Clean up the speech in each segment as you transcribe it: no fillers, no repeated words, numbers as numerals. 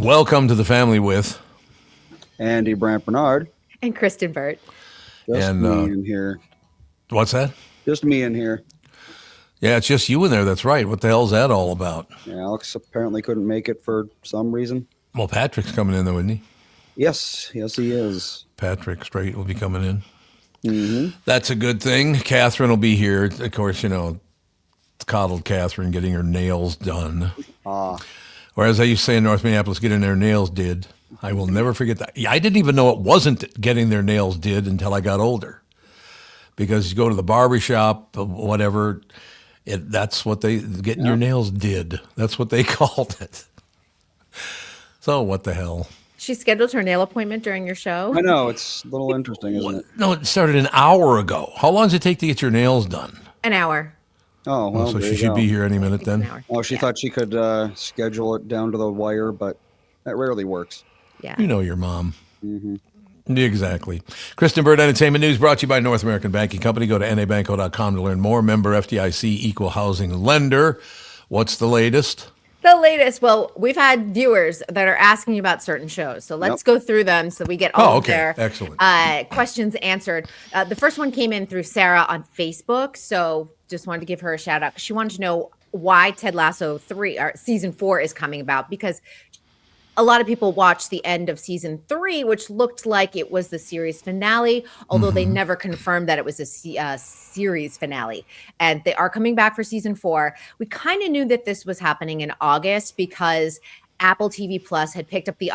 Welcome to the family with Andy Brant Bernard. And Kristen Burt. Just me in here. What's that? Just me in here. Yeah, it's just you in there. That's right. What the hell's that all about? Yeah, Alex apparently couldn't make it for some reason. Well, Patrick's coming in though, isn't he? Yes, he is. Patrick Strait will be coming in. Mm-hmm. That's a good thing. Catherine will be here. Of course, coddled Catherine getting her nails done. Or as I used to say in North Minneapolis, getting their nails did. I will never forget that. I didn't even know it wasn't getting their nails did until I got older. Because you go to the barber shop, whatever, that's what getting your nails did. That's what they called it. So what the hell? She scheduled her nail appointment during your show. I know, it's a little interesting, isn't it? No, it started an hour ago. How long does it take to get your nails done? An hour. Oh, well, so she should be here any minute then. Oh, she thought she could schedule it down to the wire, but that rarely works. Yeah. You know your mom. Mm-hmm. Exactly. Kristen Burt Entertainment News brought to you by North American Banking Company. Go to nabanco.com to learn more. Member FDIC, equal housing lender. What's the latest? The latest. Well, we've had viewers that are asking you about certain shows. So let's go through them so we get all of their questions answered. The first one came in through Sarah on Facebook. So just wanted to give her a shout out. She wanted to know why Ted Lasso season 4 is coming about, because a lot of people watched the end of season 3, which looked like it was the series finale, although they never confirmed that it was a series finale. And they are coming back for season 4. We kind of knew that this was happening in August because Apple TV Plus had picked up the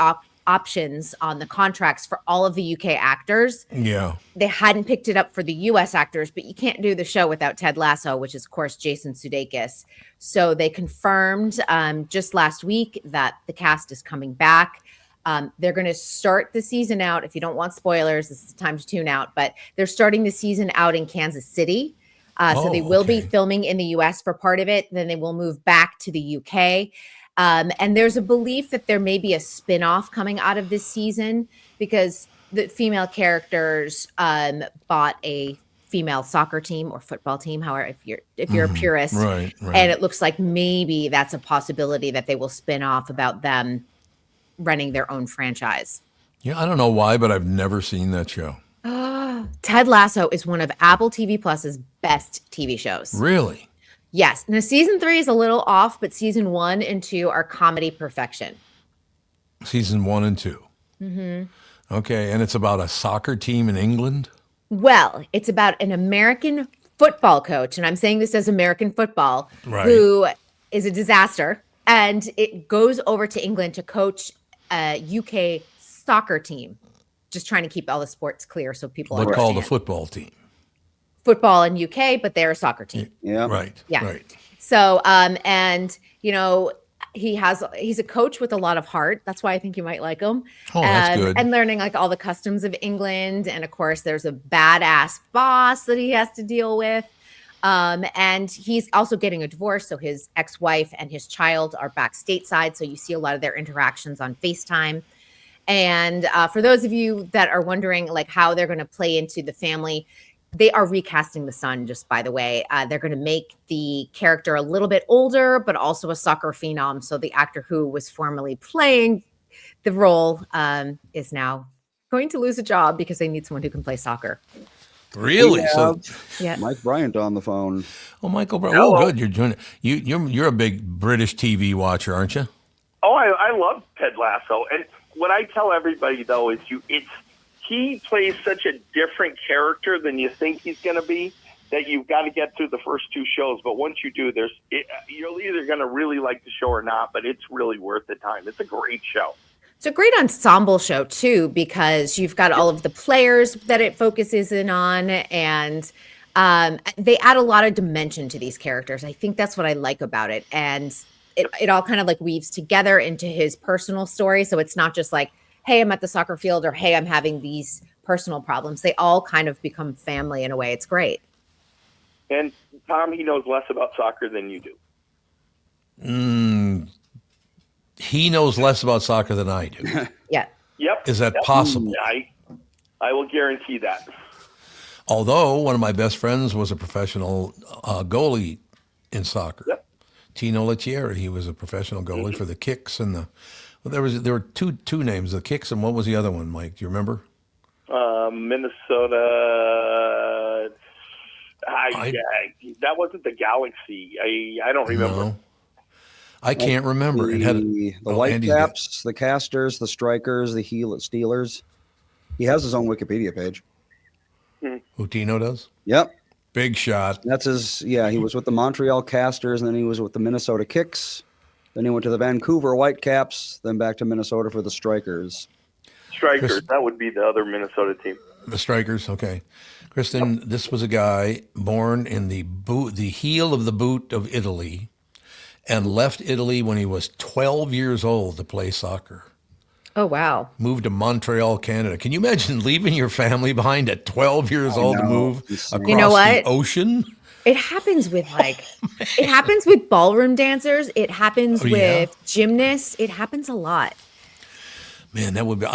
options on the contracts for all of the UK actors. Yeah. They hadn't picked it up for the US actors, but you can't do the show without Ted Lasso, which is, of course, Jason Sudeikis. So they confirmed just last week that the cast is coming back. They're going to start the season out. If you don't want spoilers, this is the time to tune out. But they're starting the season out in Kansas City. So they will be filming in the US for part of it. Then they will move back to the UK. And there's a belief that there may be a spin-off coming out of this season because the female characters bought a female soccer team or football team, however, if you're a purist. Right. And it looks like maybe that's a possibility that they will spin off about them running their own franchise. Yeah, I don't know why, but I've never seen that show. Ted Lasso is one of Apple TV Plus's best TV shows. Really? Yes. Now, season 3 is a little off, but season 1 and 2 are comedy perfection. Season 1 and 2. Mm-hmm. Okay, and it's about a soccer team in England? Well, it's about an American football coach, and I'm saying this as American football, who is a disaster, and it goes over to England to coach a UK soccer team, just trying to keep all the sports clear so people understand. What's called a football team? Football in UK, but they're a soccer team. Yeah. Right. Yeah. Right. So, he's a coach with a lot of heart. That's why I think you might like him. Oh, that's good. And learning like all the customs of England. And of course, there's a badass boss that he has to deal with. And he's also getting a divorce. So his ex-wife and his child are back stateside. So you see a lot of their interactions on FaceTime. And for those of you that are wondering like how they're going to play into the family, they are recasting the son, just by the way. They're going to make the character a little bit older, but also a soccer phenom. So the actor who was formerly playing the role is now going to lose a job because they need someone who can play soccer. Really? So, yeah. Mike Bryant on the phone. Oh, Michael Bryant. Oh, good. You're doing it. You're a big British TV watcher, aren't you? Oh, I love Ted Lasso. And what I tell everybody, though, is he plays such a different character than you think he's going to be that you've got to get through the first 2 shows. But once you do, you're either going to really like the show or not, but it's really worth the time. It's a great show. It's a great ensemble show, too, because you've got all of the players that it focuses in on, and they add a lot of dimension to these characters. I think that's what I like about it. And it all kind of like weaves together into his personal story. So it's not just like, hey, I'm at the soccer field, or hey, I'm having these personal problems. They all kind of become family in a way. It's great. And Tom, he knows less about soccer than you do. He knows less about soccer than I do. Yeah. Yep. Is that possible? I will guarantee that. Although one of my best friends was a professional goalie in soccer. Yep. Tino Lettieri, he was a professional goalie for the Kicks and the Well, there were two names, the Kicks, and what was the other one, Mike? Do you remember? Minnesota. That wasn't the Galaxy. I don't remember. No, I can't remember. It had the Whitecaps, the Casters, the Strikers, the Steelers. He has his own Wikipedia page. Who Tino does? Yep. Big shot. That's his. Yeah, he was with the Montreal Casters, and then he was with the Minnesota Kicks. Then he went to the Vancouver Whitecaps, then back to Minnesota for the Strikers. Strikers, that would be the other Minnesota team. The Strikers, okay. Kristen, this was a guy born in the heel of the boot of Italy and left Italy when he was 12 years old to play soccer. Oh, wow. Moved to Montreal, Canada. Can you imagine leaving your family behind at 12 years old to move across the ocean? It happens with it happens with ballroom dancers. It happens with gymnasts. It happens a lot. Man, that would be.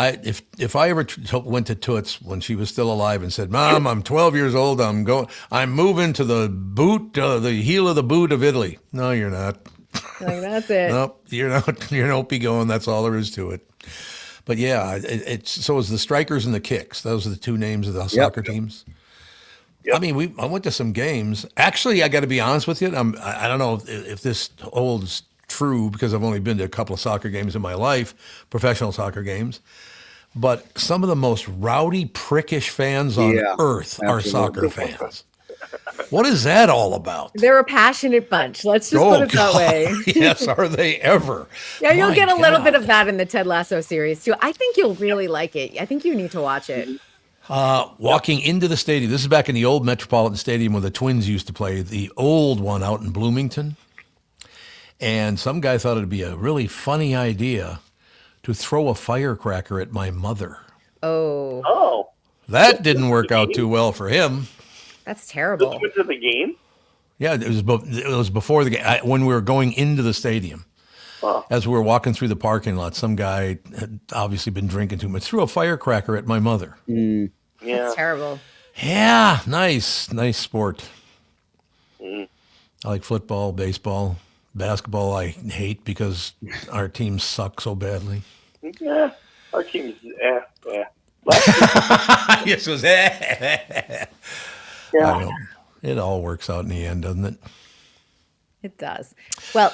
If I ever went to Toots when she was still alive and said, "Mom, I'm 12 years old. I'm moving to the heel of the boot of Italy." No, you're not. Like, that's it. Nope, you're not. You're not be going. That's all there is to it. But yeah, so it's the Strikers and the Kicks. Those are the two names of the soccer teams. Yep. I mean, I went to some games. Actually, I got to be honest with you. I don't know if this holds true because I've only been to a couple of soccer games in my life, professional soccer games. But some of the most rowdy, prickish fans on earth are soccer fans. What is that all about? They're a passionate bunch. Let's just put it that way. Yes, are they ever? Yeah, you'll get a little bit of that in the Ted Lasso series too. I think you'll really like it. I think you need to watch it. Walking into the stadium, this is back in the old Metropolitan Stadium where the Twins used to play, the old one out in Bloomington. And some guy thought it'd be a really funny idea to throw a firecracker at my mother. Oh. That didn't work out too well for him. That's terrible. This was the game? Yeah, it was before the game, when we were going into the stadium. As we were walking through the parking lot, some guy had obviously been drinking too much, threw a firecracker at my mother. Yeah. That's terrible. Yeah, nice sport. I like football, baseball, basketball. I hate because our teams suck so badly. Yeah, our team's Yes, it was Yeah. It all works out in the end, doesn't it? It does. Well,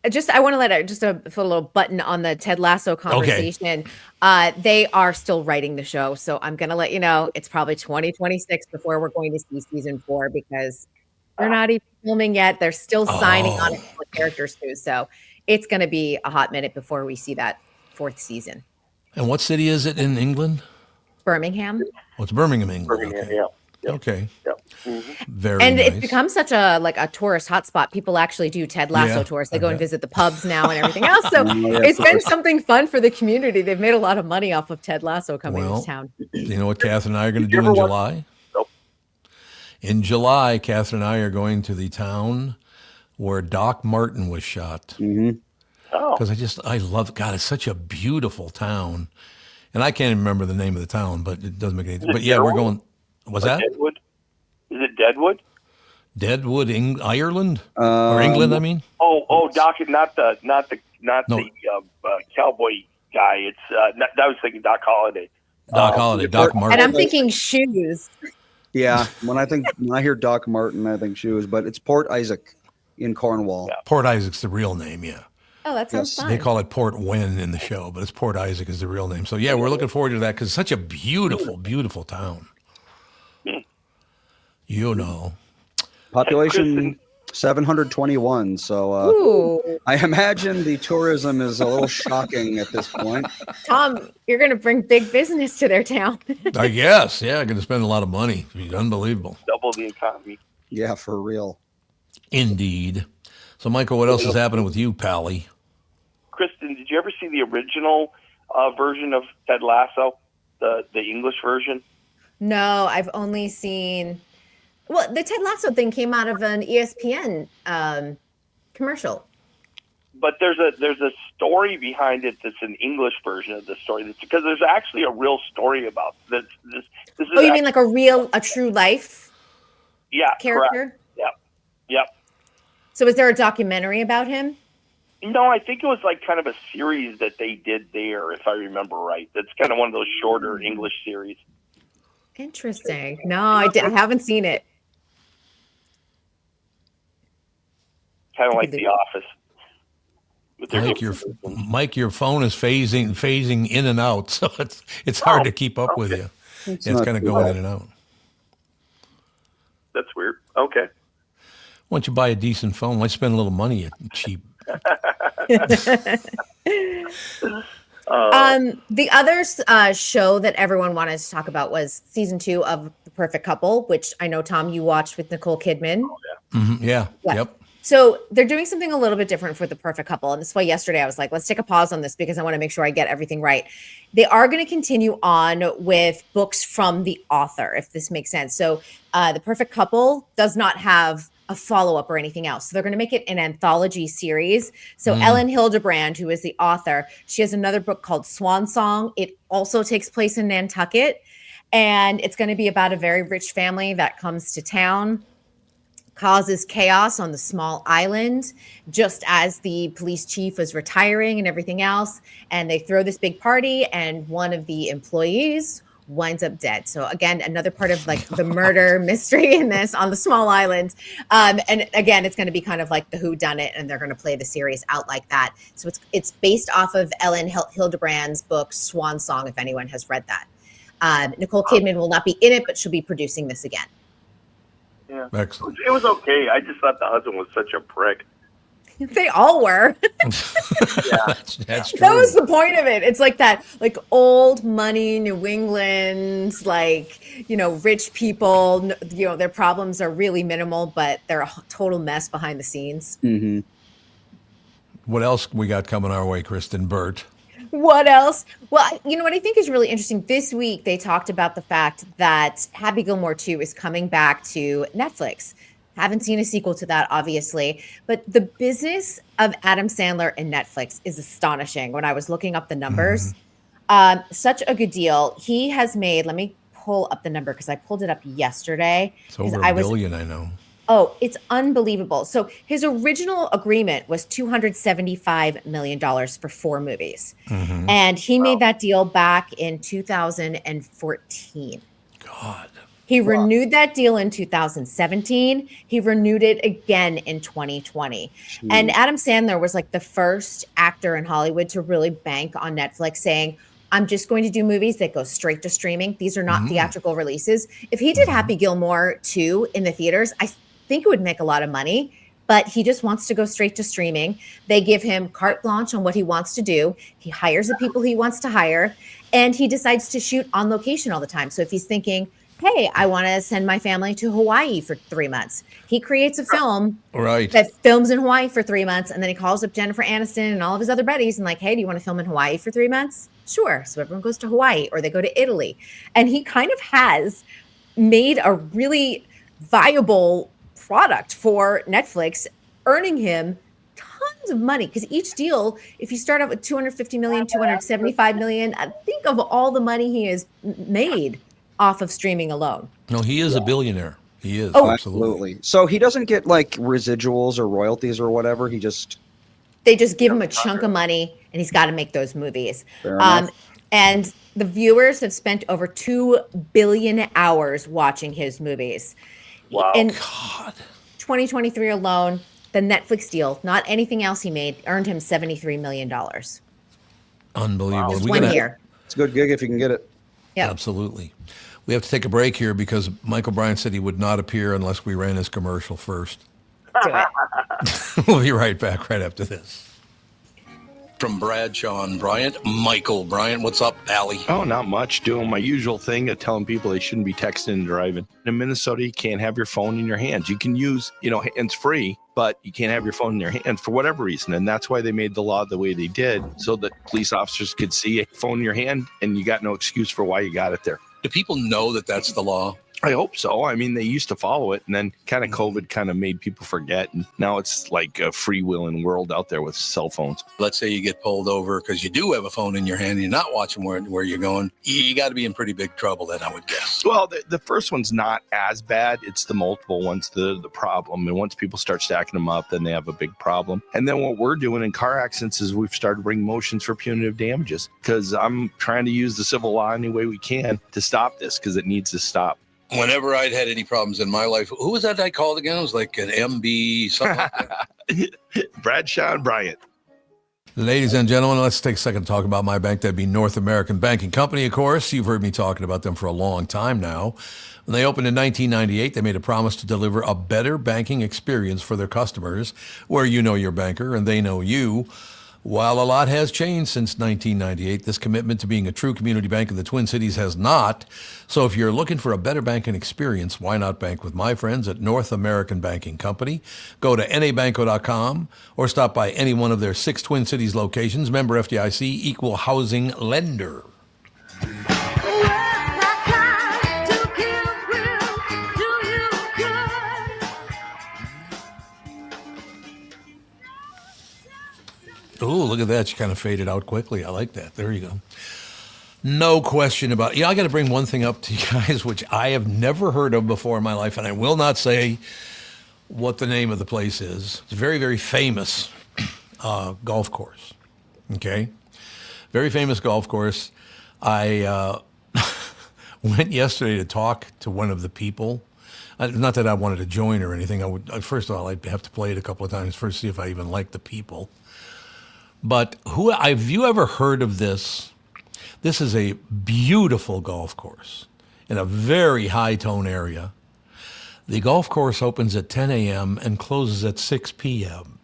I want to let put a little button on the Ted Lasso conversation. Okay. They are still writing the show, so I'm going to let you know it's probably 2026 before we're going to see season 4 because they're not even filming yet. They're still signing on it for characters too, so it's going to be a hot minute before we see that 4th season. And what city is it in England? Birmingham. Oh, it's Birmingham, England. Birmingham, okay. yeah. Yep. Okay. Yep. Mm-hmm. Very and nice. It's become such a tourist hotspot. People actually do Ted Lasso tours. They go and visit the pubs now and everything else. So it's been something fun for the community. They've made a lot of money off of Ted Lasso coming to town. You know what Catherine and I are going to do in July? Nope. In July, Catherine and I are going to the town where Doc Martin was shot. Mm-hmm. Oh. Because I love, God, it's such a beautiful town. And I can't even remember the name of the town, but it doesn't make any sense. But yeah, we're going. Was that? Deadwood? Is it Deadwood? Deadwood, Ireland or England? I mean. Oh, Doc, not the cowboy guy. It's I was thinking Doc Holliday. Doc Martin. And I'm thinking shoes. Yeah, when I hear Doc Martin, I think shoes. But it's Port Isaac in Cornwall. Yeah. Port Isaac's the real name. Yeah. Oh, that sounds fun. They call it Port Wen in the show, but it's Port Isaac is the real name. So yeah, we're looking forward to that because it's such a beautiful, beautiful town. You know, population 721. So I imagine the tourism is a little shocking at this point. Tom, you're going to bring big business to their town. I guess. Yeah, I'm going to spend a lot of money. It's unbelievable. Double the economy. Yeah, for real. Indeed. So, Michael, what else is happening with you, Pally? Kristen, did you ever see the original version of Ted Lasso, the English version? No, I've only seen. Well, the Ted Lasso thing came out of an ESPN commercial. But there's a story behind it that's an English version of the story. That's because there's actually a real story about this. This is you mean like a true life? Yeah, character. Correct. Yep. So, is there a documentary about him? No, I think it was like kind of a series that they did there, if I remember right. That's kind of one of those shorter English series. Interesting. No, I haven't seen it. Kind of like The Office. Mike, your phone is phasing in and out, so it's hard to keep up with you. It's kind of going in and out. That's weird. Okay. Why don't you buy a decent phone? Why spend a little money? You cheap. The other show that everyone wanted to talk about was season 2 of The Perfect Couple, which I know, Tom, you watched with Nicole Kidman. Oh, yeah. Mm-hmm. Yeah. Yep. So they're doing something a little bit different for The Perfect Couple. And that's why yesterday I was like, let's take a pause on this because I want to make sure I get everything right. They are going to continue on with books from the author, if this makes sense. So The Perfect Couple does not have a follow-up or anything else. So they're going to make it an anthology series. So Ellen Hildebrand, who is the author, she has another book called Swan Song. It also takes place in Nantucket. And it's going to be about a very rich family that comes to town, causes chaos on the small island just as the police chief was retiring and everything else. And they throw this big party and one of the employees winds up dead. So again, another part of like the murder mystery in this on the small island. And again, it's going to be kind of like the whodunit, and they're going to play the series out like that. So it's based off of Ellen Hildebrand's book, Swan Song, if anyone has read that. Nicole Kidman will not be in it, but she'll be producing this again. Yeah. Excellent. It was okay. I just thought the husband was such a prick. They all were. Yeah. That's true. That was the point of it. It's like that, like old money, New England, like, rich people, their problems are really minimal, but they're a total mess behind the scenes. Mm-hmm. What else we got coming our way, Kristen Burt? What else? Well, you know what I think is really interesting? This week, they talked about the fact that Happy Gilmore 2 is coming back to Netflix. Haven't seen a sequel to that, obviously. But the business of Adam Sandler and Netflix is astonishing. When I was looking up the numbers, such a good deal. He has made, let me pull up the number because I pulled it up yesterday. It's over $1 billion, I know. Oh, it's unbelievable. So his original agreement was $275 million for 4 movies. Mm-hmm. And he made that deal back in 2014. God. He renewed that deal in 2017. He renewed it again in 2020. Jeez. And Adam Sandler was like the first actor in Hollywood to really bank on Netflix, saying, I'm just going to do movies that go straight to streaming. These are not theatrical releases. If he did Happy Gilmore 2 in the theaters, I think it would make a lot of money, but he just wants to go straight to streaming. They give him carte blanche on what he wants to do. He hires the people he wants to hire, and he decides to shoot on location all the time. So if he's thinking, hey, I want to send my family to Hawaii for 3 months, he creates a film that films in Hawaii for 3 months, and then he calls up Jennifer Aniston and all of his other buddies and like, hey, do you want to film in Hawaii for 3 months? Sure. So everyone goes to Hawaii, or they go to Italy. And he kind of has made a really viable product for Netflix, earning him tons of money, because each deal, if you start out with 250 million, 275 million, think of all the money he has made off of streaming alone. No, he is a billionaire. He is. Oh, absolutely. So he doesn't get like residuals or royalties or whatever. They just give him a chunk of money, and he's got to make those movies. And the viewers have spent over 2 billion hours watching his movies. Wow. In God. 2023 alone, the Netflix deal, not anything else he made, earned him $73 million. Unbelievable. Just 1 year. It's a good gig if you can get it. Yeah, absolutely. We have to take a break here because Michael Bryant said he would not appear unless we ran his commercial first. Do it. We'll be right back right after this. From Bradshaw and Bryant, Michael Bryant. What's up, Allie? Oh, not much. Doing my usual thing of telling people they shouldn't be texting and driving. In Minnesota, you can't have your phone in your hands. You can use, hands-free, but you can't have your phone in your hand for whatever reason. And that's why they made the law the way they did, so that police officers could see a phone in your hand and you got no excuse for why you got it there. Do people know that that's the law? I hope so. I mean, they used to follow it, and then kind of COVID kind of made people forget. And now it's like a freewheeling world out there with cell phones. Let's say you get pulled over because you do have a phone in your hand and you're not watching where you're going. You got to be in pretty big trouble then, I would guess. Well, the first one's not as bad. It's the multiple ones, the problem. And once people start stacking them up, then they have a big problem. And then what we're doing in car accidents is we've started bringing motions for punitive damages, because I'm trying to use the civil law any way we can to stop this, because it needs to stop. Whenever I'd had any problems in my life, who was that I called again? It was like an MB, something like that. Bradshaw and Bryant. Ladies and gentlemen, let's take a second to talk about my bank. That'd be North American Banking Company, of course. You've heard me talking about them for a long time now. When they opened in 1998, they made a promise to deliver a better banking experience for their customers, where you know your banker and they know you. While a lot has changed since 1998, this commitment to being a true community bank in the Twin Cities has not. So if you're looking for a better banking experience, why not bank with my friends at North American Banking Company? Go to nabanco.com or stop by any one of their 6 Twin Cities locations. Member FDIC, equal housing lender. Ooh, look at that. She kind of faded out quickly. I like that. There you go. No question about it. I got to bring one thing up to you guys, which I have never heard of before in my life, and I will not say what the name of the place is. It's a very, very famous golf course. Okay? Very famous golf course. I went yesterday to talk to one of the people. Not that I wanted to join or anything. First of all, I'd have to play it a couple of times first to see if I even like the people. But have you ever heard of this? This is a beautiful golf course in a very high-tone area. The golf course opens at 10 a.m. and closes at 6 p.m.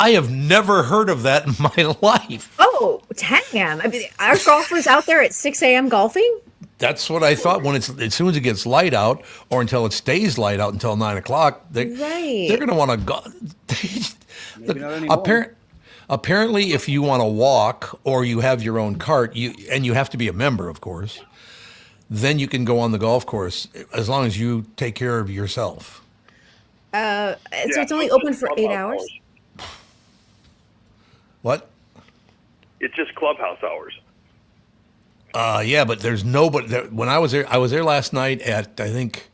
I have never heard of that in my life. Oh, 10 a.m. I mean, are golfers out there at 6 a.m. golfing? That's what I thought. As soon as it gets light out, or until it stays light out until 9 o'clock, they're going to want to go. Maybe not anymore. Apparently, if you want to walk or you have your own cart, and you have to be a member, of course, then you can go on the golf course as long as you take care of yourself. So it's only open for 8 hours? What? It's just clubhouse hours. Yeah, but there's nobody. When I was there last night at, I think,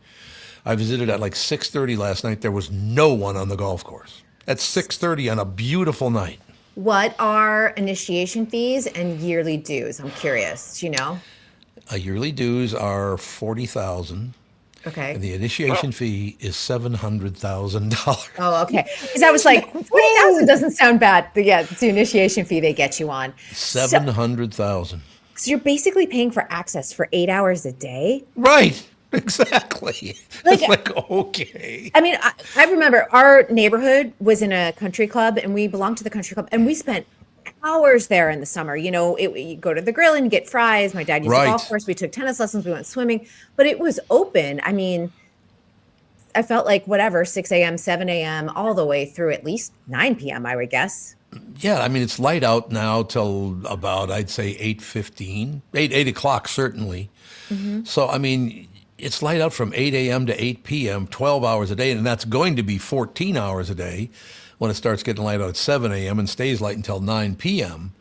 I visited at like 6:30 last night. There was no one on the golf course at 6:30 on a beautiful night. What are initiation fees and yearly dues? I'm curious. Do you know? Yearly dues are $40,000. Okay. And the initiation fee is $700,000. Oh, okay. Because I was like, 40,000 doesn't sound bad. But yeah, it's the initiation fee they get you on. $700,000. So you're basically paying for access for 8 hours a day? Right. Exactly. It's like, okay. I mean, I remember our neighborhood was in a country club, and we belonged to the country club, and we spent hours there in the summer. You go to the grill and get fries. My dad used the golf course. We took tennis lessons. We went swimming, but it was open. I mean, I felt like 6 a.m., 7 a.m., all the way through at least 9 p.m., I would guess. Yeah, I mean, it's light out now till about, I'd say 8:15, 8 o'clock certainly. Mm-hmm. So, I mean, it's light out from 8 a.m. to 8 p.m., 12 hours a day, and that's going to be 14 hours a day when it starts getting light out at 7 a.m. and stays light until 9 p.m.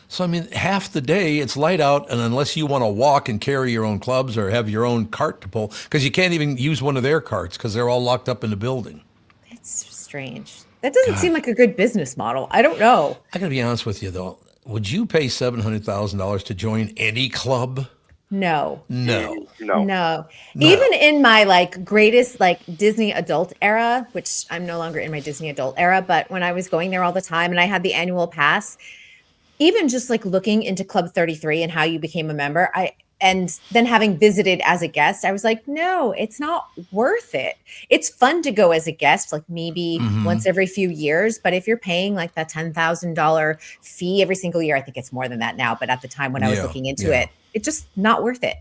So, I mean, half the day it's light out, and unless you want to walk and carry your own clubs or have your own cart to pull, because you can't even use one of their carts because they're all locked up in the building. It's strange. That doesn't seem like a good business model. I don't know. I got to be honest with you, though. Would you pay $700,000 to join any club? No. No. Even in my greatest Disney adult era, which I'm no longer in my Disney adult era, but when I was going there all the time and I had the annual pass, even just looking into Club 33 and how you became a member, and then having visited as a guest, I was like, no, it's not worth it. It's fun to go as a guest, maybe once every few years. But if you're paying that $10,000 fee every single year, I think it's more than that now. But at the time when I was looking into it, it's just not worth it.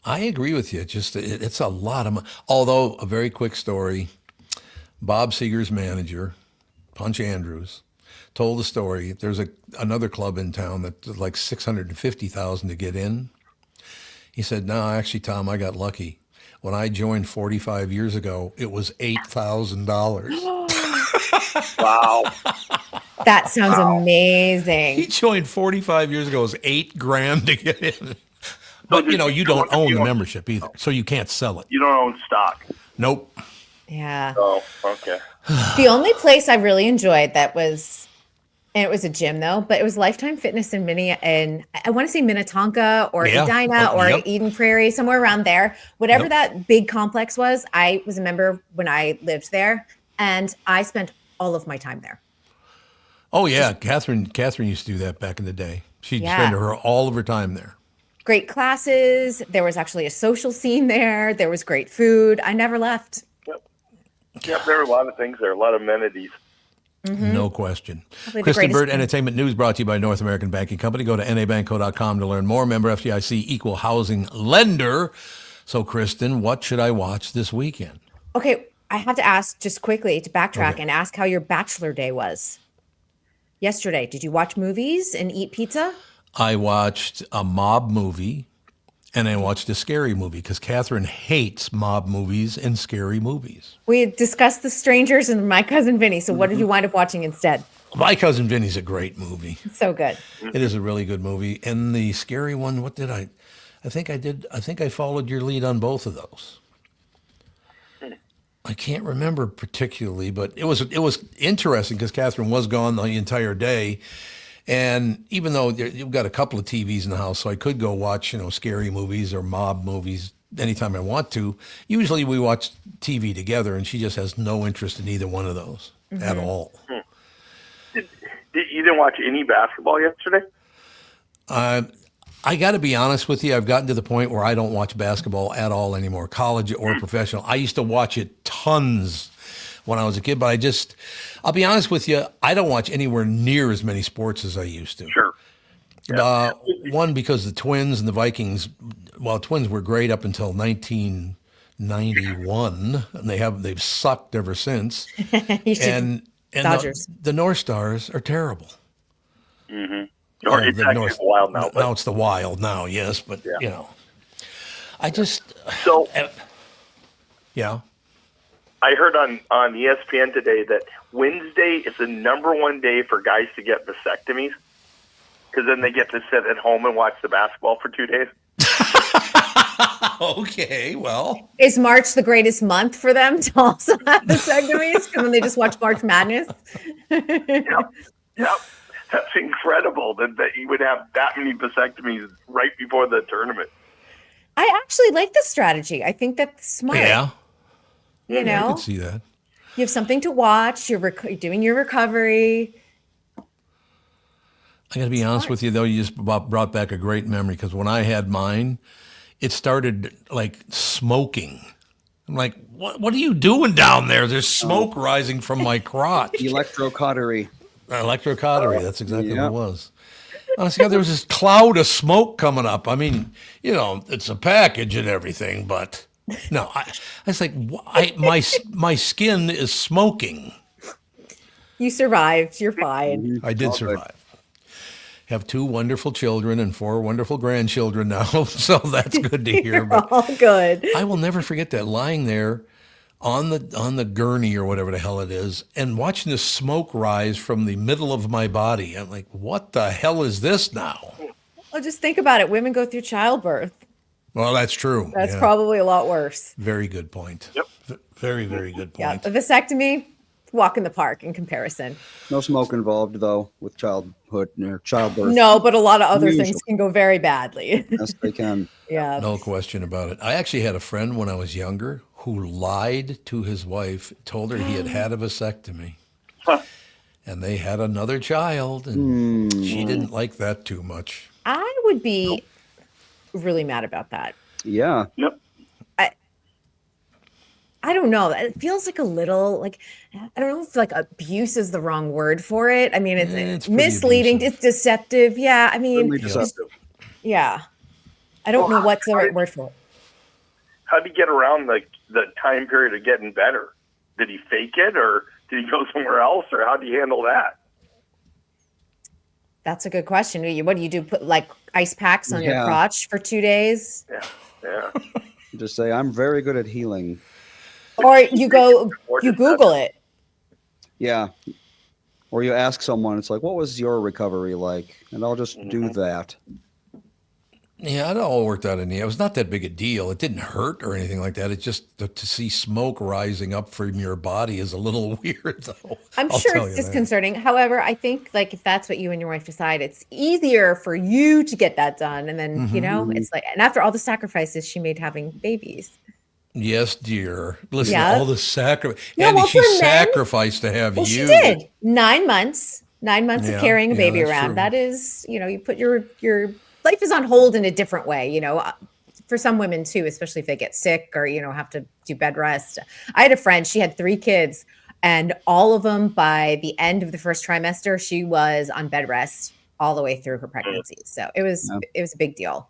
I agree with you. It's a lot of money. Although, a very quick story, Bob Seger's manager, Punch Andrews, told the story. There's another club in town that's $650,000 to get in. He said, no, actually, Tom, I got lucky. When I joined 45 years ago, it was $8,000. Wow. That sounds amazing. He joined 45 years ago. It was $8,000 to get in. But, you don't own the membership either, so you can't sell it. You don't own stock. Nope. Yeah. Oh, okay. The only place I really enjoyed that was, and it was a gym though, but it was Lifetime Fitness in I want to say Minnetonka or Edina or Eden Prairie, somewhere around there. Whatever that big complex was, I was a member when I lived there, and I spent all of my time there. Oh yeah, Catherine used to do that back in the day. She'd spend all of her time there. Great classes. There was actually a social scene there. There was great food. I never left. Yep, there are a lot of things there, a lot of amenities. Mm-hmm. No question. Kristen Bird, Entertainment News brought to you by North American Banking Company. Go to nabanco.com to learn more. Member FDIC, equal housing lender. So, Kristen, what should I watch this weekend? Okay, I have to ask just quickly to backtrack and ask how your bachelor day was yesterday. Did you watch movies and eat pizza? I watched a mob movie, and I watched a scary movie because Catherine hates mob movies and scary movies. We had discussed The Strangers and My Cousin Vinny. So what did you wind up watching instead? My Cousin Vinny's a great movie. It's so good. It is a really good movie. And the scary one, what did I think I followed your lead on both of those. I can't remember particularly, but it was interesting because Catherine was gone the entire day. And even though you've got a couple of TVs in the house, so I could go watch, scary movies or mob movies anytime I want to. Usually we watch TV together, and she just has no interest in either one of those at all. You didn't watch any basketball yesterday? I got to be honest with you. I've gotten to the point where I don't watch basketball at all anymore, college or professional. I used to watch it tons when I was a kid, but I'll be honest with you, I don't watch anywhere near as many sports as I used to. Sure. Yeah. One, because the Twins and the Vikings, Twins were great up until 1991, and they've sucked ever since. And Dodgers. The North Stars are terrible. Mm-hmm. Or it's actually the Wild now. Now it's the Wild now, yes, but I just I heard on ESPN today that Wednesday is the number one day for guys to get vasectomies because then they get to sit at home and watch the basketball for 2 days. Okay, well. Is March the greatest month for them to also have vasectomies? Because then they just watch March Madness? Yep. That's incredible that you would have that many vasectomies right before the tournament. I actually like the strategy. I think that's smart. Yeah. I can see that. You have something to watch. You're doing your recovery. I got to be honest with you, though. You just brought back a great memory because when I had mine, it started like smoking. I'm like, what are you doing down there? There's smoke rising from my crotch. Electrocautery. Electrocautery. That's exactly what it was. Honestly, there was this cloud of smoke coming up. I mean, it's a package and everything, but no, I was like, my skin is smoking. You survived. You're fine. I did survive. Have 2 wonderful children and 4 wonderful grandchildren now, so that's good to hear. But all good. I will never forget that, lying there on the gurney or whatever the hell it is, and watching the smoke rise from the middle of my body. I'm like, what the hell is this now? Well, just think about it. Women go through childbirth. Well, that's true. That's probably a lot worse. Very good point. Yep. Very, very good point. Yeah, the vasectomy, walk in the park in comparison. No smoke involved, though, with childbirth. No, but a lot of other things can go very badly. Yes, they can. Yeah. No question about it. I actually had a friend when I was younger who lied to his wife, told her he had a vasectomy. And they had another child, and she didn't like that too much. I would be really mad about that. Yeah. Yep. I don't know. It feels like a little I don't know if abuse is the wrong word for it. I mean, it's misleading. Abusive. It's deceptive. Yeah. I mean, Deceptive. yeah. I don't know what's the right word for it. How did he get around the time period of getting better? Did he fake it, or did he go somewhere else, or how did he handle that? That's a good question. What do you do? Put ice packs on your crotch for 2 days? Yeah. Just say, I'm very good at healing. Or you Google it. Yeah. Or you ask someone, it's like, what was your recovery like? And I'll just do that. Yeah, it all worked out in the end. It was not that big a deal. It didn't hurt or anything like that. It's just to see smoke rising up from your body is a little weird, though. I'm sure it's disconcerting. However, I think like if that's what you and your wife decide, it's easier for you to get that done. And then, it's like, and after all the sacrifices she made having babies. Yes, dear. Listen to all the sacrifice. She sacrificed to have you. She did. 9 months. 9 months of carrying a baby around. True. That is, you put your life is on hold in a different way, for some women too, especially if they get sick or, have to do bed rest. I had a friend, she had 3 kids and all of them by the end of the first trimester, she was on bed rest all the way through her pregnancy. So it was a big deal.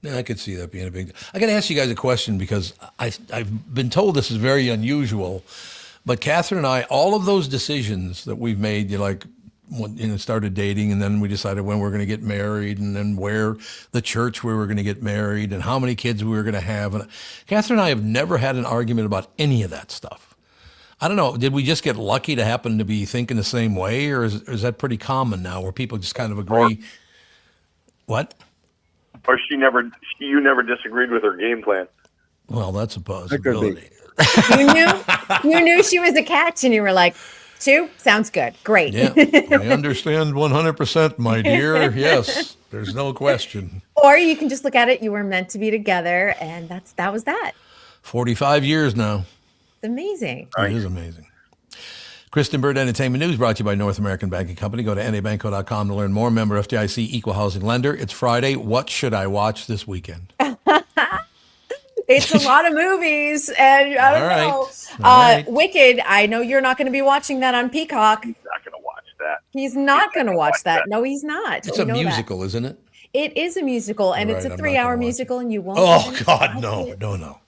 Yeah, I could see that being a big deal. I got to ask you guys a question because I've been told this is very unusual, but Catherine and I, all of those decisions that we've made, started dating, and then we decided when we're going to get married, and then where the church we were going to get married, and how many kids we were going to have. And Catherine and I have never had an argument about any of that stuff. I don't know. Did we just get lucky to happen to be thinking the same way, or is that pretty common now, where people just kind of agree? What? Or you never disagreed with her game plan. Well, that's a possibility. You knew she was a catch, and you were like, 2 sounds good. Great. Yeah, I understand 100%, my dear. Yes, there's no question. Or you can just look at it. You were meant to be together, and that was that. 45 years now. It's amazing. It is amazing. Kristen Bird Entertainment News brought to you by North American Banking Company. Go to nabanco.com to learn more. Member FDIC, equal housing lender. It's Friday. What should I watch this weekend? It's a lot of movies, and I don't know. Right. Wicked, I know you're not going to be watching that on Peacock. He's not going to watch that. He's not going to watch that. No, he's not. It's a musical, isn't it? It is a musical, and it's a 3-hour musical, and you won't. Oh, God, no.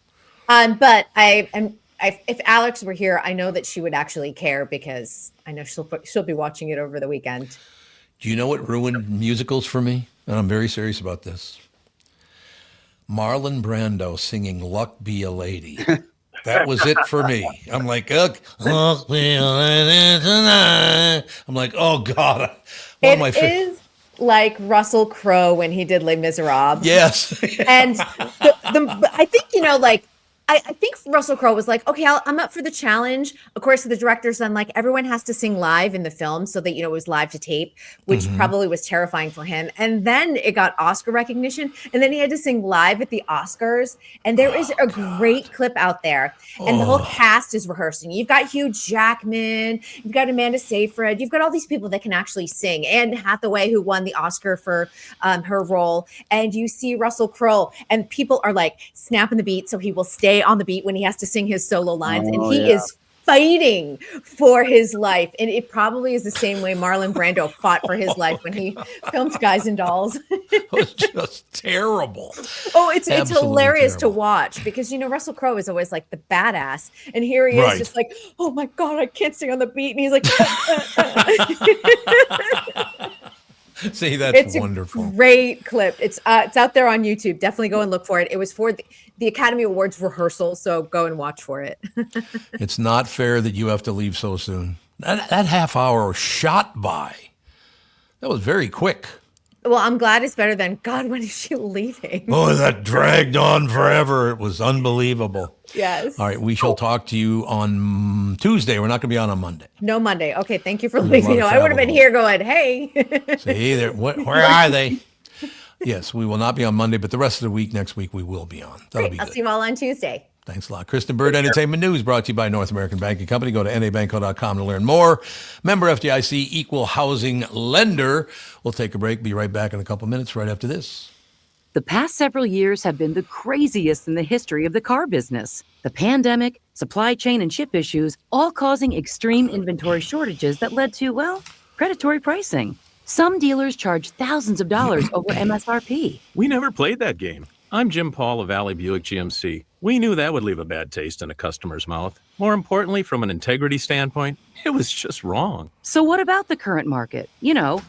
But if Alex were here, I know that she would actually care because I know she'll be watching it over the weekend. Do you know what ruined musicals for me? And I'm very serious about this. Marlon Brando singing "Luck Be a Lady." That was it for me. I'm like, Luck be a lady tonight. I'm like, oh God. It is like Russell Crowe when he did Les Miserables. Yes. And I think, I think Russell Crowe was like, okay, I'm up for the challenge. Of course, the director's then like, everyone has to sing live in the film so that, it was live to tape, which probably was terrifying for him. And then it got Oscar recognition. And then he had to sing live at the Oscars. And there is a great clip out there. And the whole cast is rehearsing. You've got Hugh Jackman. You've got Amanda Seyfried. You've got all these people that can actually sing. Anne Hathaway, who won the Oscar for her role. And you see Russell Crowe. And people are like snapping the beat so he will stay on the beat when he has to sing his solo lines, and he is fighting for his life. And it probably is the same way Marlon Brando fought for his life when he filmed Guys and Dolls. It was just terrible. Oh, it's hilarious to watch because Russell Crowe is always like the badass, and here he is just like, oh my God, I can't stay on the beat, and he's like. See, that's wonderful. A great clip. It's out there on YouTube. Definitely go and look for it. It was for the Academy Awards rehearsal, so go and watch for it. It's not fair that you have to leave so soon. That half hour shot by. That was very quick. Well, I'm glad it's better than, God, when is she leaving? Oh, that dragged on forever. It was unbelievable. Yes. All right, we shall talk to you on Tuesday. We're not going to be on Monday. No Monday. Okay, thank you for letting me know. I would have been here going, hey. See, where are they? Yes, we will not be on Monday, but the rest of the week, next week, we will be on. That'll be good. I'll see you all on Tuesday. Thanks a lot. Kristen Bird Entertainment News brought to you by North American Banking Company. Go to nabanco.com to learn more. Member FDIC, equal housing lender. We'll take a break. Be right back in a couple minutes right after this. The past several years have been the craziest in the history of the car business. The pandemic, supply chain, and chip issues all causing extreme inventory shortages that led to, predatory pricing. Some dealers charge thousands of dollars over MSRP. We never played that game. I'm Jim Paul of Valley Buick GMC. We knew that would leave a bad taste in a customer's mouth. More importantly, from an integrity standpoint, it was just wrong. So what about the current market?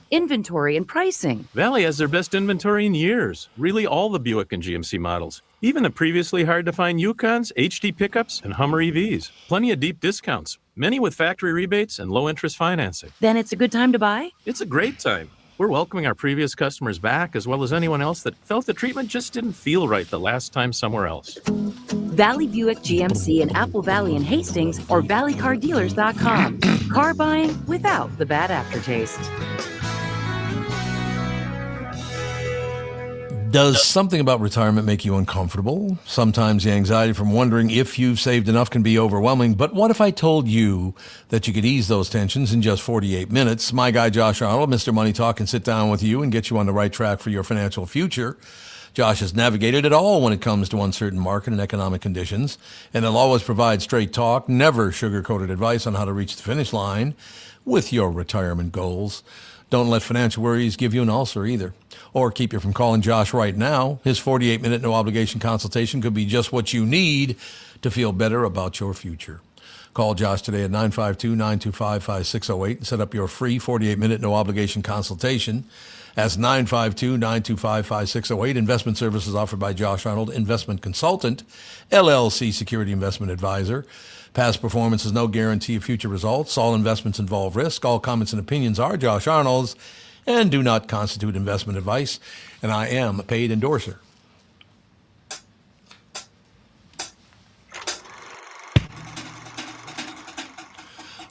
Inventory and pricing. Valley has their best inventory in years. Really all the Buick and GMC models. Even the previously hard-to-find Yukons, HD pickups, and Hummer EVs. Plenty of deep discounts. Many with factory rebates and low-interest financing. Then it's a good time to buy? It's a great time. We're welcoming our previous customers back, as well as anyone else that felt the treatment just didn't feel right the last time somewhere else. Valley Buick GMC in Apple Valley and Hastings or valleycardealers.com. Car buying without the bad aftertaste. Does something about retirement make you uncomfortable? Sometimes the anxiety from wondering if you've saved enough can be overwhelming, but what if I told you that you could ease those tensions in just 48 minutes? My guy Josh Arnold, Mr. Money Talk, can sit down with you and get you on the right track for your financial future. Josh has navigated it all when it comes to uncertain market and economic conditions, and he'll always provide straight talk, never sugar-coated advice on how to reach the finish line with your retirement goals. Don't let financial worries give you an ulcer either, or keep you from calling Josh right now. His 48-minute no-obligation consultation could be just what you need to feel better about your future. Call Josh today at 952-925-5608 and set up your free 48-minute no-obligation consultation. That's 952-925-5608. Investment services offered by Josh Arnold, Investment Consultant, LLC Security Investment Advisor. Past performance is no guarantee of future results. All investments involve risk. All comments and opinions are Josh Arnold's and do not constitute investment advice. And I am a paid endorser.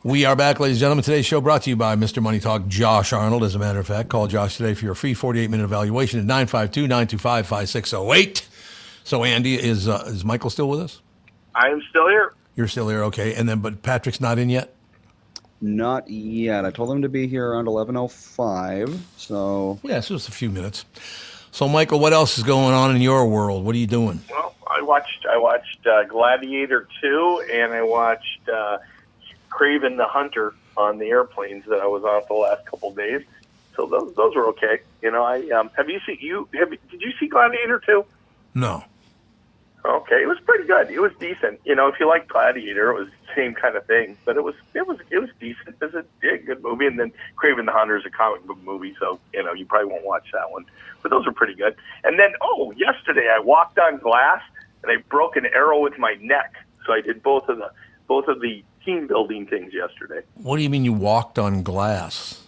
We are back, ladies and gentlemen. Today's show brought to you by Mr. Money Talk, Josh Arnold. As a matter of fact, call Josh today for your free 48-minute evaluation at 952-925-5608. So, Andy, is Michael still with us? I am still here. You're still here, okay. And then, but Patrick's not in yet? Not yet. I told him to be here around 11:05. So yeah, so it's a few minutes. So, Michael, what else is going on in your world? What are you doing? Well, I watched Gladiator 2, and I watched Craven the Hunter on the airplanes that I was on for the last couple of days. So those were okay. Did you see Gladiator 2? No. Okay, it was pretty good. It was decent. If you like Gladiator, it was the same kind of thing, but it was decent. It was a good movie. And then Craven the Hunter is a comic book movie, so you probably won't watch that one. But those are pretty good. And then yesterday I walked on glass and I broke an arrow with my neck. So I did both of the team building things yesterday. What do you mean you walked on glass?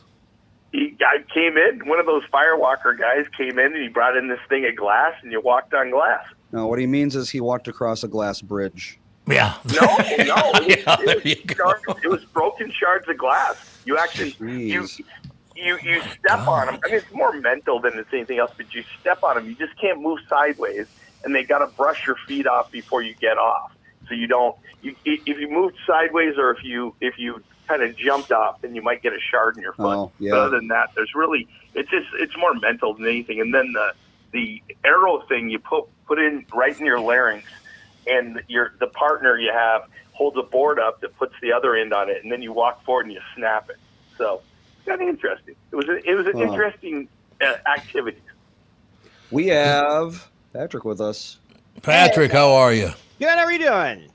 I came in. One of those firewalker guys came in and he brought in this thing of glass, and you walked on glass. No, what he means is he walked across a glass bridge. Yeah. No. It was broken shards of glass. You actually you step on them. I mean, it's more mental than it's anything else. But you step on them, you just can't move sideways, and they got to brush your feet off before you get off. So you don't. If you moved sideways or if you kind of jumped off, then you might get a shard in your foot. Oh, yeah. But other than that, it's more mental than anything. And then the arrow thing you put in right in your larynx, and the partner you have holds a board up that puts the other end on it, and then you walk forward and you snap it. So it's kind of interesting. It was an interesting activity. We have Patrick with us. Patrick, how are you? Good. How are you doing?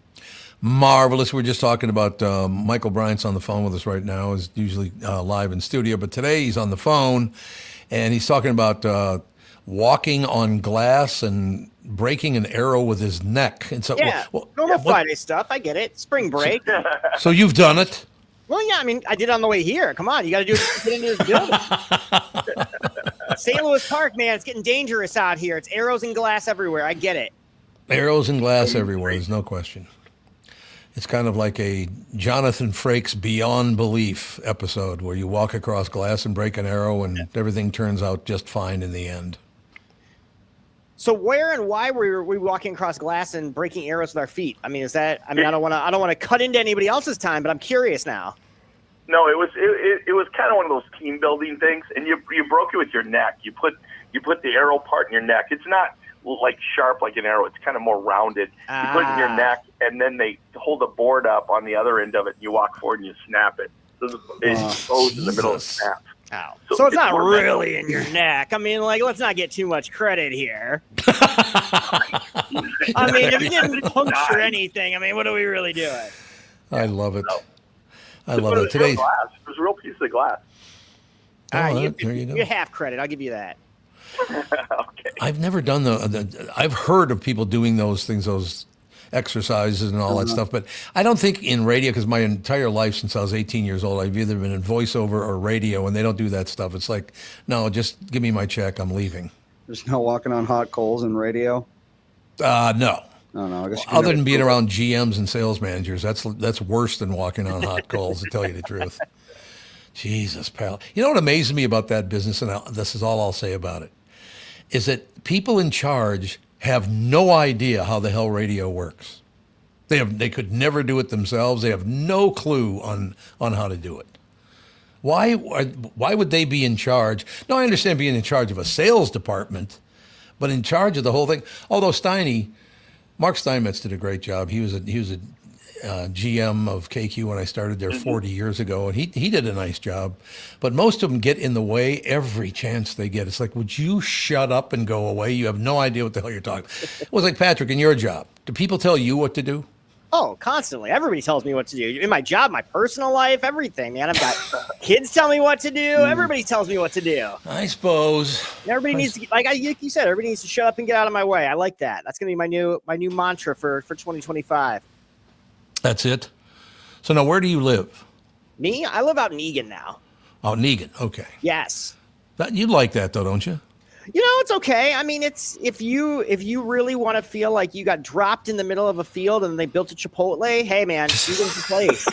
Marvelous. We're just talking about Michael Bryant's on the phone with us right now. He's usually live in studio, but today he's on the phone, and he's talking about walking on glass and breaking an arrow with his neck. And so, normal Friday stuff. I get it. Spring break. So you've done it? Well, yeah. I mean, I did it on the way here. Come on, you got to do it to get into this building. St. Louis Park, man, it's getting dangerous out here. It's arrows and glass everywhere. I get it. Arrows and glass everywhere. There's no question. It's kind of like a Jonathan Frakes Beyond Belief episode where you walk across glass and break an arrow and everything turns out just fine in the end. So where and why were we walking across glass and breaking arrows with our feet? I mean, I don't want to cut into anybody else's time, but I'm curious now. No, it was kind of one of those team building things, and you broke it with your neck. You put the arrow part in your neck. It's not like sharp like an arrow. It's kind of more rounded. You put it in your neck, and then they hold a board up on the other end of it, and you walk forward and you snap it. So it goes in the middle of the snap. Ow. So it's not really in your neck. I mean, let's not get too much credit here. I mean, if it didn't puncture anything, I mean, what are we really doing? I love it. I But love it it. was real Today, glass. It was a real piece of glass. All right, there you go. you half credit. I'll give you that. Okay. I've never done I've heard of people doing those things, those exercises and all that stuff, but I don't think in radio, because my entire life since I was 18 years old, I've either been in voiceover or radio, and they don't do that stuff. It's like, no, just give me my check. I'm leaving. There's no walking on hot coals in radio. No. Oh, no, I guess Other than being around GMs and sales managers, that's worse than walking on hot coals, to tell you the truth. Jesus, pal. You know what amazes me about that business, and this is all I'll say about it, is that people in charge have no idea how the hell radio works. They could never do it themselves. They have no clue on how to do it. Why would they be in charge? No, I understand being in charge of a sales department, but in charge of the whole thing. Although Mark Steinmetz did a great job. He was a GM of KQ when I started there 40 years ago, and he did a nice job. But most of them get in the way every chance they get. It's like, would you shut up and go away? You have no idea what the hell you're talking. It was like, Patrick, in your job, do people tell you what to do? Oh, constantly. Everybody tells me what to do. In my job, my personal life, everything, man. I've got kids tell me what to do. Everybody tells me what to do. I suppose. Everybody needs to, like you said, everybody needs to shut up and get out of my way. I like that. That's going to be my new mantra for 2025. That's it. So now, where do you live? Me? I live out in Egan now. Oh, in Egan. Okay. Yes. You like that, though, don't you? You know, it's okay. I mean, it's if you really want to feel like you got dropped in the middle of a field and they built a Chipotle, hey man, Egan's the place.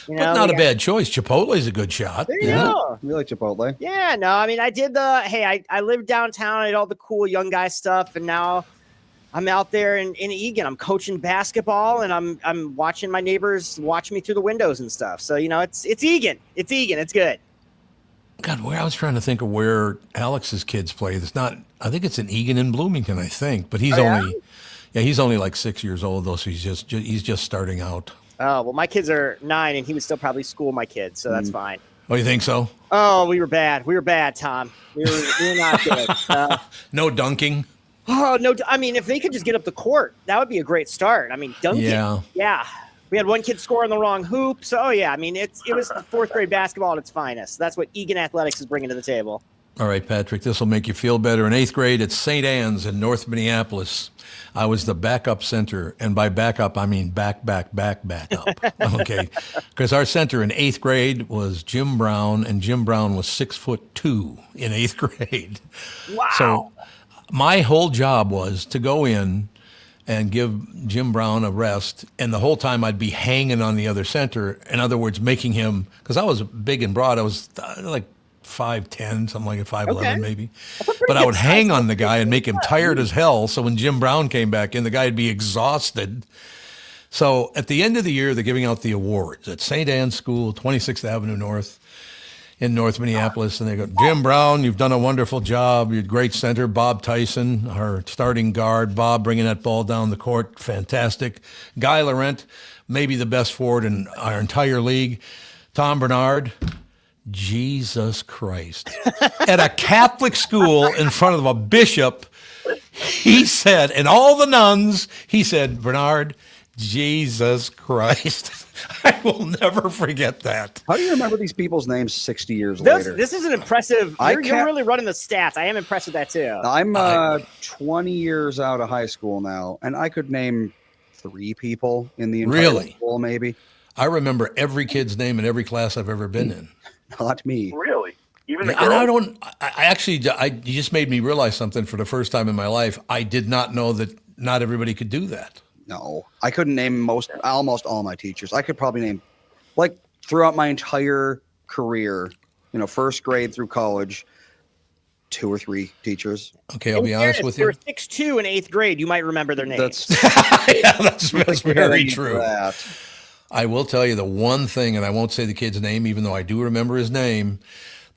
But not a bad choice. Chipotle is a good shot. There you go. We like Chipotle. Yeah, no, I mean, I did I lived downtown. I did all the cool young guy stuff, and now I'm out there in Egan. I'm coaching basketball, and I'm watching my neighbors watch me through the windows and stuff. So you know, it's Egan. It's Egan. It's good. God, where I was trying to think of where Alex's kids play. It's not. I think it's in Egan and Bloomington. I think, but he's he's only like 6 years old though, so he's just starting out. Oh well, my kids are 9, and he would still probably school my kids, so that's fine. Oh, you think so? Oh, we were bad. We were bad, Tom. We were not good. No dunking. Oh no! I mean, if they could just get up the court, that would be a great start. I mean, dunking. Yeah. We had one kid score on the wrong hoop. So, yeah, I mean, it was fourth grade basketball at its finest. That's what Egan Athletics is bringing to the table. All right, Patrick, this will make you feel better. In 8th grade at St. Anne's in North Minneapolis, I was the backup center. And by backup, I mean back up. Okay. Because our center in 8th grade was Jim Brown, and Jim Brown was 6'2" in 8th grade. Wow. So my whole job was to go in and give Jim Brown a rest, and the whole time I'd be hanging on the other center. In other words, making him, because I was big and broad, I was like 5'10", something like 5'11", maybe. But I would hang on the guy and make him tired as hell, so when Jim Brown came back in, the guy would be exhausted. So at the end of the year, they're giving out the awards at St. Anne's School, 26th Avenue North in North Minneapolis, and they go, Jim Brown, you've done a wonderful job. You're a great center. Bob Tyson, our starting guard. Bob bringing that ball down the court, fantastic. Guy Laurent, maybe the best forward in our entire league. Tom Bernard, Jesus Christ. At a Catholic school in front of a bishop, he said, and all the nuns, he said, Bernard, Jesus Christ. I will never forget that. How do you remember these people's names 60 years later? This is an impressive. You're really running the stats. I am impressed with that too. I'm 20 years out of high school now, and I could name 3 people in the entire school, maybe. I remember every kid's name in every class I've ever been in. Not me. Really? Even the girls? And you just made me realize something for the first time in my life. I did not know that not everybody could do that. No, I couldn't name almost all my teachers. I could probably name, like, throughout my entire career, first grade through college, 2 or 3 teachers. Okay, I'll be honest with you. If you're 6'2" in 8th grade, you might remember their names. That's very true. I will tell you the one thing, and I won't say the kid's name, even though I do remember his name.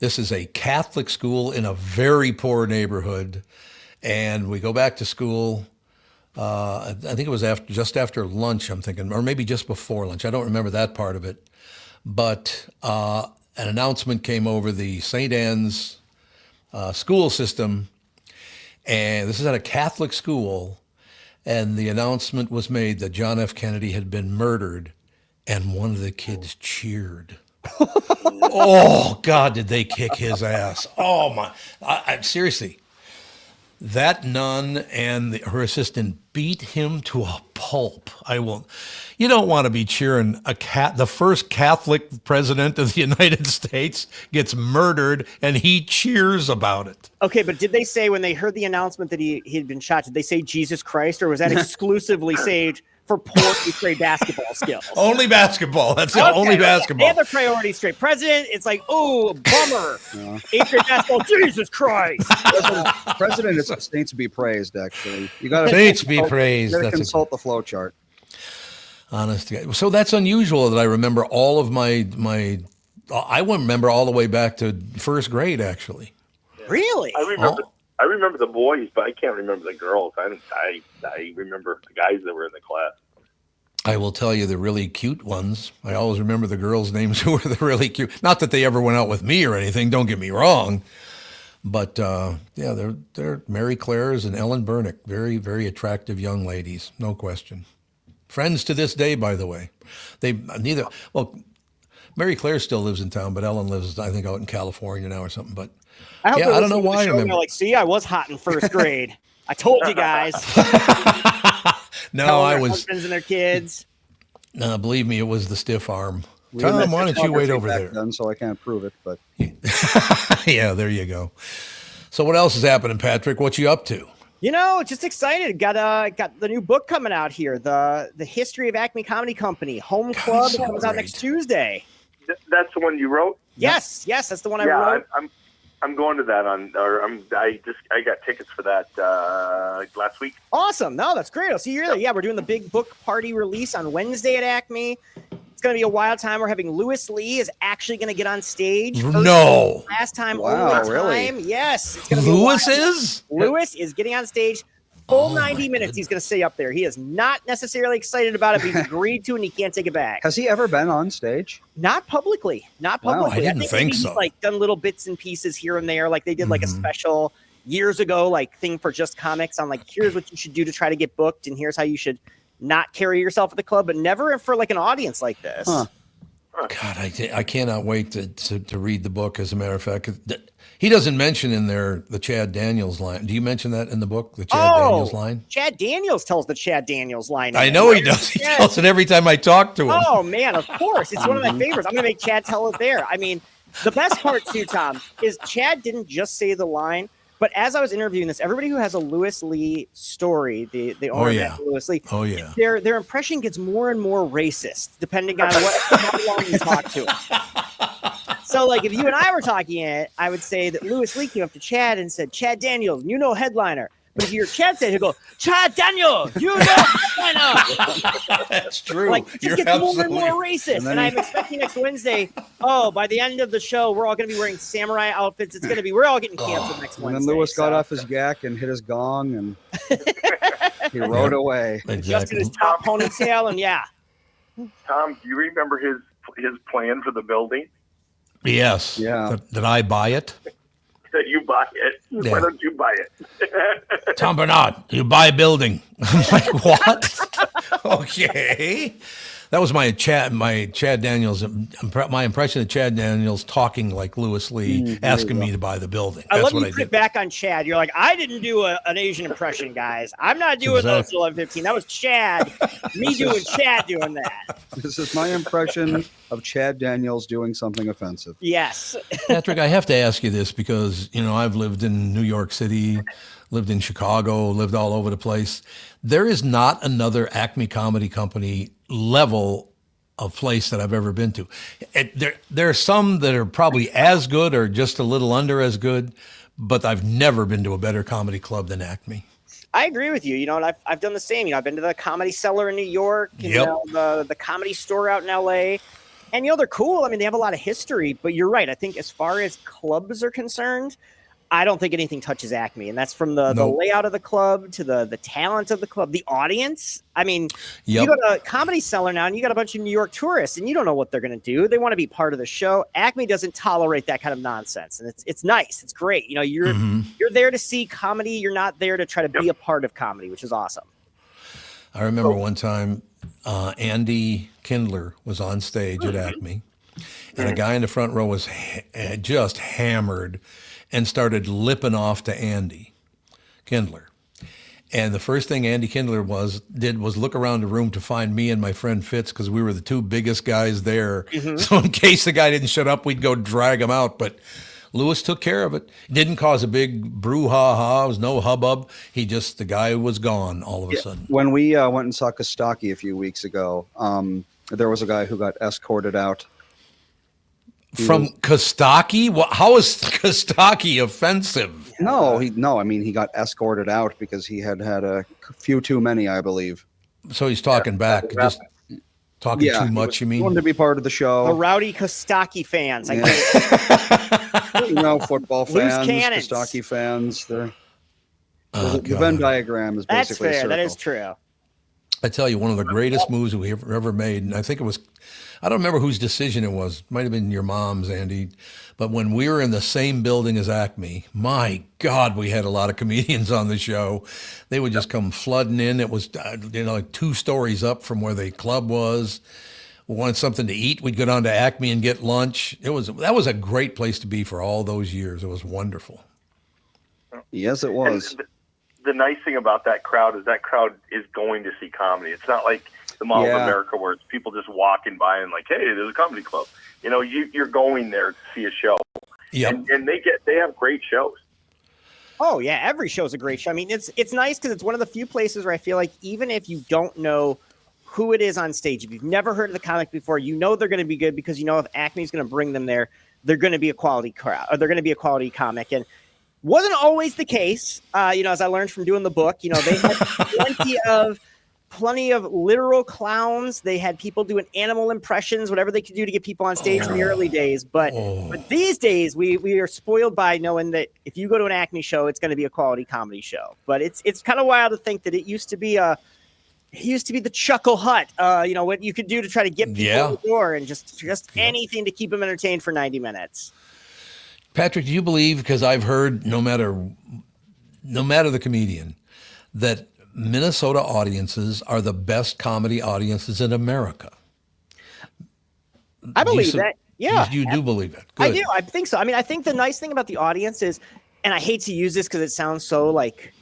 This is a Catholic school in a very poor neighborhood, and we go back to school. I think it was just after lunch, I'm thinking, or maybe just before lunch. I don't remember that part of it. But an announcement came over the St. Anne's school system, and this is at a Catholic school, and the announcement was made that John F. Kennedy had been murdered, and one of the kids cheered. Oh, God, did they kick his ass. Oh, my. Seriously. That nun and her assistant beat him to a pulp. You don't want to be cheering the first Catholic president of the United States gets murdered and he cheers about it. Okay, but did they say when they heard the announcement that he had been shot, did they say Jesus Christ, or was that exclusively saved for poor Strait basketball skills? Only basketball. That's the only basketball. They have their priorities straight. President, it's like, oh, bummer. Eighth grade basketball, Jesus Christ. President is saints be praised, actually. You got to saints be praised. You got to consult the flow chart. Honest. So that's unusual that I remember all of I remember all the way back to first grade, actually. Really? I remember the boys, but I can't remember the girls. I remember the guys that were in the class. I will tell you the really cute ones. I always remember the girls' names who were the really cute. Not that they ever went out with me or anything, don't get me wrong. But, they're Mary Claire's and Ellen Burnick. Very, very attractive young ladies, no question. Friends to this day, by the way. Mary Claire still lives in town, but Ellen lives, I think, out in California now or something. But I don't know why I remember. Like, see, I was hot in first grade. I told you guys. No, I was. Husbands and their kids. No, believe me, it was the stiff arm. Tom, why don't you wait over there? Then, so I can't prove it, but yeah, there you go. So what else is happening, Patrick? What you up to? Just excited. Got the new book coming out here. The History of Acme Comedy Company. Home Club comes out next Tuesday. That's the one you wrote? Yes, that's the one I wrote. I'm going to that I got tickets for that last week. Awesome. No, that's great. I'll see you there. Yeah, we're doing the big book party release on Wednesday at Acme. It's going to be a wild time. We're having Lewis Lee is actually going to get on stage. No. Last time, wow, only time. Really? Yes. It's gonna be Lewis is getting on stage. Full 90 minutes he's going to stay up there. He is not necessarily excited about it, but he's agreed to, and he can't take it back. Has he ever been on stage? Not publicly. Not publicly. Wow, I didn't think so. He's like done little bits and pieces here and there. Like they did like a special years ago, like thing for Just Comics on like, here's what you should do to try to get booked, and here's how you should not carry yourself at the club, but never for like an audience like this. Huh. God, I cannot wait to read the book. As a matter of fact, he doesn't mention in there the Chad Daniels line. Do you mention that in the book, the Chad Daniels line? Chad Daniels tells the Chad Daniels line. I know he does. He tells it every time I talk to him. Oh, man, of course. It's one of my favorites. I'm going to make Chad tell it there. I mean, the best part, too, Tom, is Chad didn't just say the line, but as I was interviewing this, everybody who has a Lewis Lee story, the owner of Lewis Lee, their impression gets more and more racist depending on how long you talk to him. So, like, if you and I were talking it, I would say that Lewis Lee came up to Chad and said, Chad Daniels, headliner. But if you hear Chad say it, he'll go, Chad Daniels, headliner. That's true. Like, it just gets more and more racist. And I'm expecting next Wednesday, by the end of the show, we're all going to be wearing samurai outfits. We're all getting canceled next Wednesday. And then Lewis got off his yak and hit his gong, and he rode away. Adjusted his top ponytail, and Tom, do you remember his plan for the building? Yes. Yeah. Did I buy it? That you buy it. Yeah. Why don't you buy it? Tom Bernard, you buy a building. I'm like, what? Okay. That was my Chad Daniels, my impression of Chad Daniels talking like Lewis Lee, asking me to buy the building. That's what I did. I put back on Chad. You're like, I didn't do an Asian impression, guys. I'm not doing those 11-15. That was Chad. Me doing Chad doing that. This is my impression of Chad Daniels doing something offensive. Yes. Patrick, I have to ask you this because, I've lived in New York City, lived in Chicago, lived all over the place. There is not another Acme Comedy Company level of place that I've ever been to. There are some that are probably as good or just a little under as good, but I've never been to a better comedy club than Acme. I agree with you. And I've done the same. I've been to the Comedy Cellar in New York, the Comedy Store out in LA. And, they're cool. I mean, they have a lot of history, but you're right. I think as far as clubs are concerned, I don't think anything touches Acme, and that's from the layout of the club to the talent of the club, the audience. I mean, you go to a Comedy Cellar now, and you got a bunch of New York tourists, and you don't know what they're going to do. They want to be part of the show. Acme doesn't tolerate that kind of nonsense, and it's nice. It's great. You know, you're there to see comedy. You're not there to try to be a part of comedy, which is awesome. I remember one time Andy Kindler was on stage at Acme, and a guy in the front row was just hammered and started lipping off to Andy Kindler. And the first thing Andy Kindler did was look around the room to find me and my friend Fitz, because we were the two biggest guys there. So in case the guy didn't shut up, we'd go drag him out. But Lewis took care of it. It didn't cause a big brouhaha. It was no hubbub. The guy was gone all of a sudden. When we went and saw Kostaki a few weeks ago, there was a guy who got escorted out. From Kostaki? How is Kostaki offensive? No. I mean, he got escorted out because he had a few too many, I believe. So he's talking back, just talking too much. You mean? He wanted to be part of the show. The rowdy Kostaki fans. I get football fans, Kostaki fans. The Venn diagram is basically That's fair. a circle. That is true. I tell you, one of the greatest moves we ever made, and I think it was, I don't remember whose decision it was. Might have been your mom's, Andy. But when we were in the same building as Acme, my God, we had a lot of comedians on the show. They would just come flooding in. It was, like 2 stories up from where the club was. We wanted something to eat. We'd go down to Acme and get lunch. That was a great place to be for all those years. It was wonderful. Yes, it was. And the nice thing about that crowd is going to see comedy. It's not like the Mall of America where it's people just walking by and like, hey, there's a comedy club. You're going there to see a show. Yep. And they have great shows. Oh yeah, every show's a great show. I mean, it's nice because it's one of the few places where I feel like even if you don't know who it is on stage, if you've never heard of the comic before, they're going to be good because if Acme's going to bring them there, they're going to be a quality crowd, or they're going to be a quality comic. And wasn't always the case, as I learned from doing the book. They had plenty of literal clowns. They had people doing animal impressions, whatever they could do to get people on stage in the early days. But these days, we are spoiled by knowing that if you go to an Acme show, it's going to be a quality comedy show. But it's kind of wild to think that it used to be the Chuckle Hut. What you could do to try to get people in the door, and just anything to keep them entertained for 90 minutes. Patrick, do you believe, because I've heard no matter the comedian, that Minnesota audiences are the best comedy audiences in America? I believe that. Yeah. You do believe it. Good. I do. I think so. I mean, I think the nice thing about the audience is, and I hate to use this because it sounds so like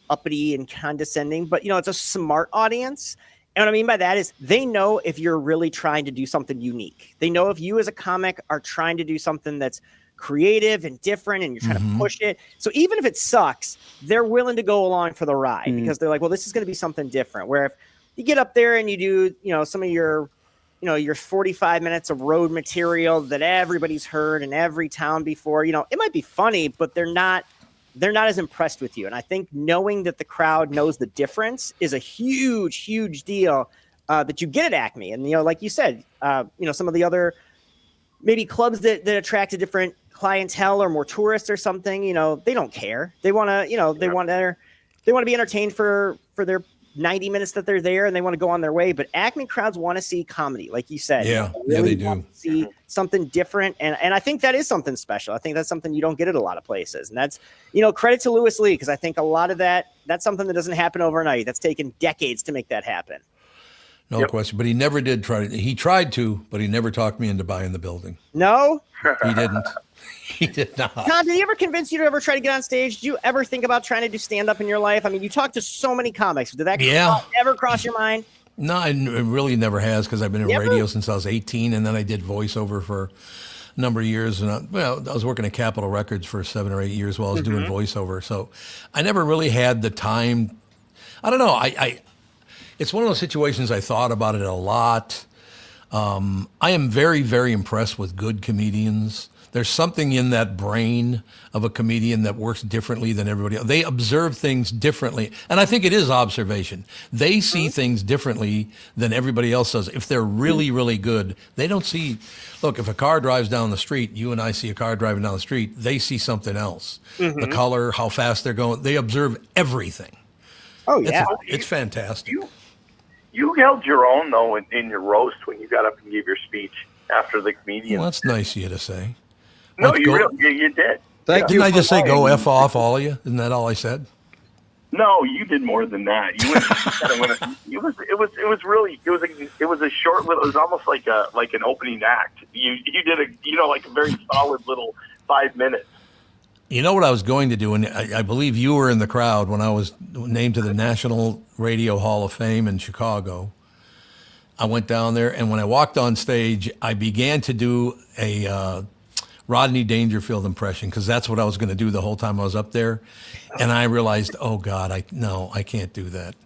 uppity and condescending, but it's a smart audience. And what I mean by that is they know if you're really trying to do something unique. They know if you as a comic are trying to do something that's creative and different and you're trying to push it. So even if it sucks, they're willing to go along for the ride because they're like, well, this is going to be something different. Where if you get up there and you do, some of your 45 minutes of road material that everybody's heard in every town before, it might be funny, but they're not as impressed with you. And I think knowing that the crowd knows the difference is a huge, huge deal that you get at Acme. And, like you said, some of the other maybe clubs that attract a different clientele or more tourists or something, they don't care. They want to, they want to be entertained for their 90 minutes that they're there, and they want to go on their way. But Acme crowds want to see comedy, like you said. Yeah, they do. Want to see something different, and I think that is something special. I think that's something you don't get at a lot of places, and that's credit to Lewis Lee, because I think a lot of that's something that doesn't happen overnight. That's taken decades to make that happen. No question, but he never did try to. He tried to, but he never talked me into buying the building. No, he didn't. He did not. Tom, did he ever convince you to ever try to get on stage? Did you ever think about trying to do stand-up in your life? I mean, you talked to so many comics. Did that ever cross your mind? No, it really never has, because I've been in radio since I was 18, and then I did voiceover for a number of years. And I was working at Capitol Records for 7 or 8 years while I was doing voiceover. So I never really had the time. I don't know. It's one of those situations I thought about it a lot. I am very, very impressed with good comedians. There's something in that brain of a comedian that works differently than everybody else. They observe things differently. And I think it is observation. They see things differently than everybody else does. If they're really, really good, they don't see. Look, if a car drives down the street, you and I see a car driving down the street, they see something else. The color, how fast they're going. They observe everything. Oh, yeah. It's fantastic. You held your own, though, in your roast when you got up and gave your speech after the comedian. Well, that's nice of you to say. No, you did. Thank you. Didn't I just say go F off, all of you? Isn't that all I said? No, you did more than that. It was a short little. It was almost like an opening act. You did like a very solid little 5 minutes. You know what I was going to do, and I believe you were in the crowd when I was named to the National Radio Hall of Fame in Chicago. I went down there, and when I walked on stage, I began to do a Rodney Dangerfield impression, because that's what I was going to do the whole time I was up there. And I realized, oh, God, I can't do that.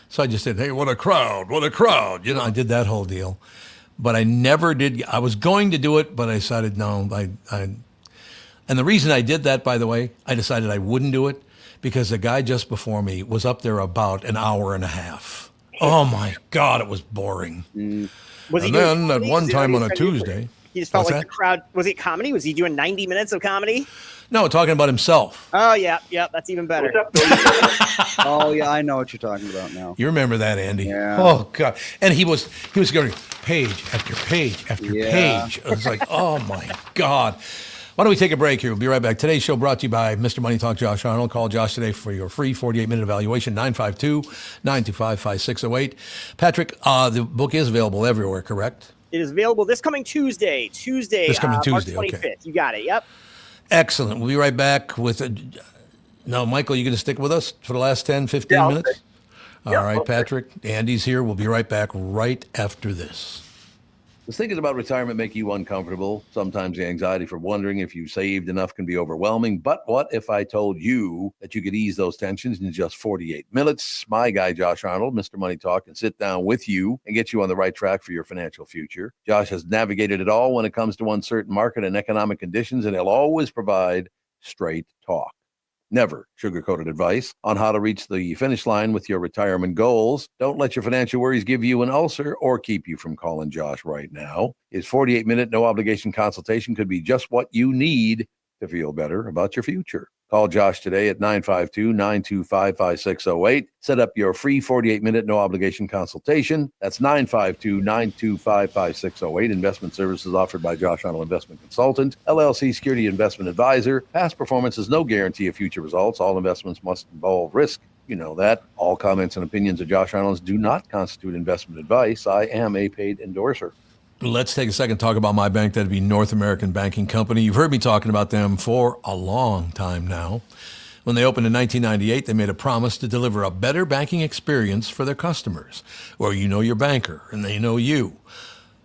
So I just said, hey, what a crowd. I did that whole deal. But I never did. I was going to do it, but I decided, no. And the reason I did that, by the way, I decided I wouldn't do it, because the guy just before me was up there about an hour and a half. Oh, my God, it was boring. Was he then at one time on a Tuesday. He just felt like the crowd. Was it comedy? Was he doing 90 minutes of comedy? No, talking about himself. Oh, yeah. That's even better. Oh, yeah, I know what you're talking about now. You remember that, Andy? Yeah. Oh, God. And he was going page after page after page. It was like, oh, my God. Why don't we take a break here? We'll be right back. Today's show brought to you by Mr. Money Talk Josh Arnold. Call Josh today for your free 48-minute evaluation, 952-925-5608. Patrick, the book is available everywhere, correct? It is available this coming Tuesday. March 25th. Okay. You got it. Yep. Excellent. We'll be right back with now, Michael, you going to stick with us for the last 10, 15 minutes? All right, Patrick. Andy's here. We'll be right back right after this. Does thinking about retirement make you uncomfortable? Sometimes the anxiety for wondering if you saved enough can be overwhelming. But what if I told you that you could ease those tensions in just 48 minutes? My guy, Josh Arnold, Mr. Money Talk, can sit down with you and get you on the right track for your financial future. Josh has navigated it all when it comes to uncertain market and economic conditions, and he'll always provide straight talk. Never sugar-coated advice on how to reach the finish line with your retirement goals. Don't let your financial worries give you an ulcer or keep you from calling Josh right now. His 48-minute no-obligation consultation could be just what you need to feel better about your future. Call Josh today at 952-925-5608. Set up your free 48-minute no-obligation consultation. That's 952-925-5608. Investment services offered by Josh Arnold Investment Consultant, LLC Security Investment Advisor. Past performance is no guarantee of future results. All investments must involve risk. You know that. All comments and opinions of Josh Arnold do not constitute investment advice. I am a paid endorser. Let's take a second to talk about my bank. That'd be North American Banking Company. You've heard me talking about them for a long time now. When they opened in 1998, they made a promise to deliver a better banking experience for their customers, where you know your banker and they know you.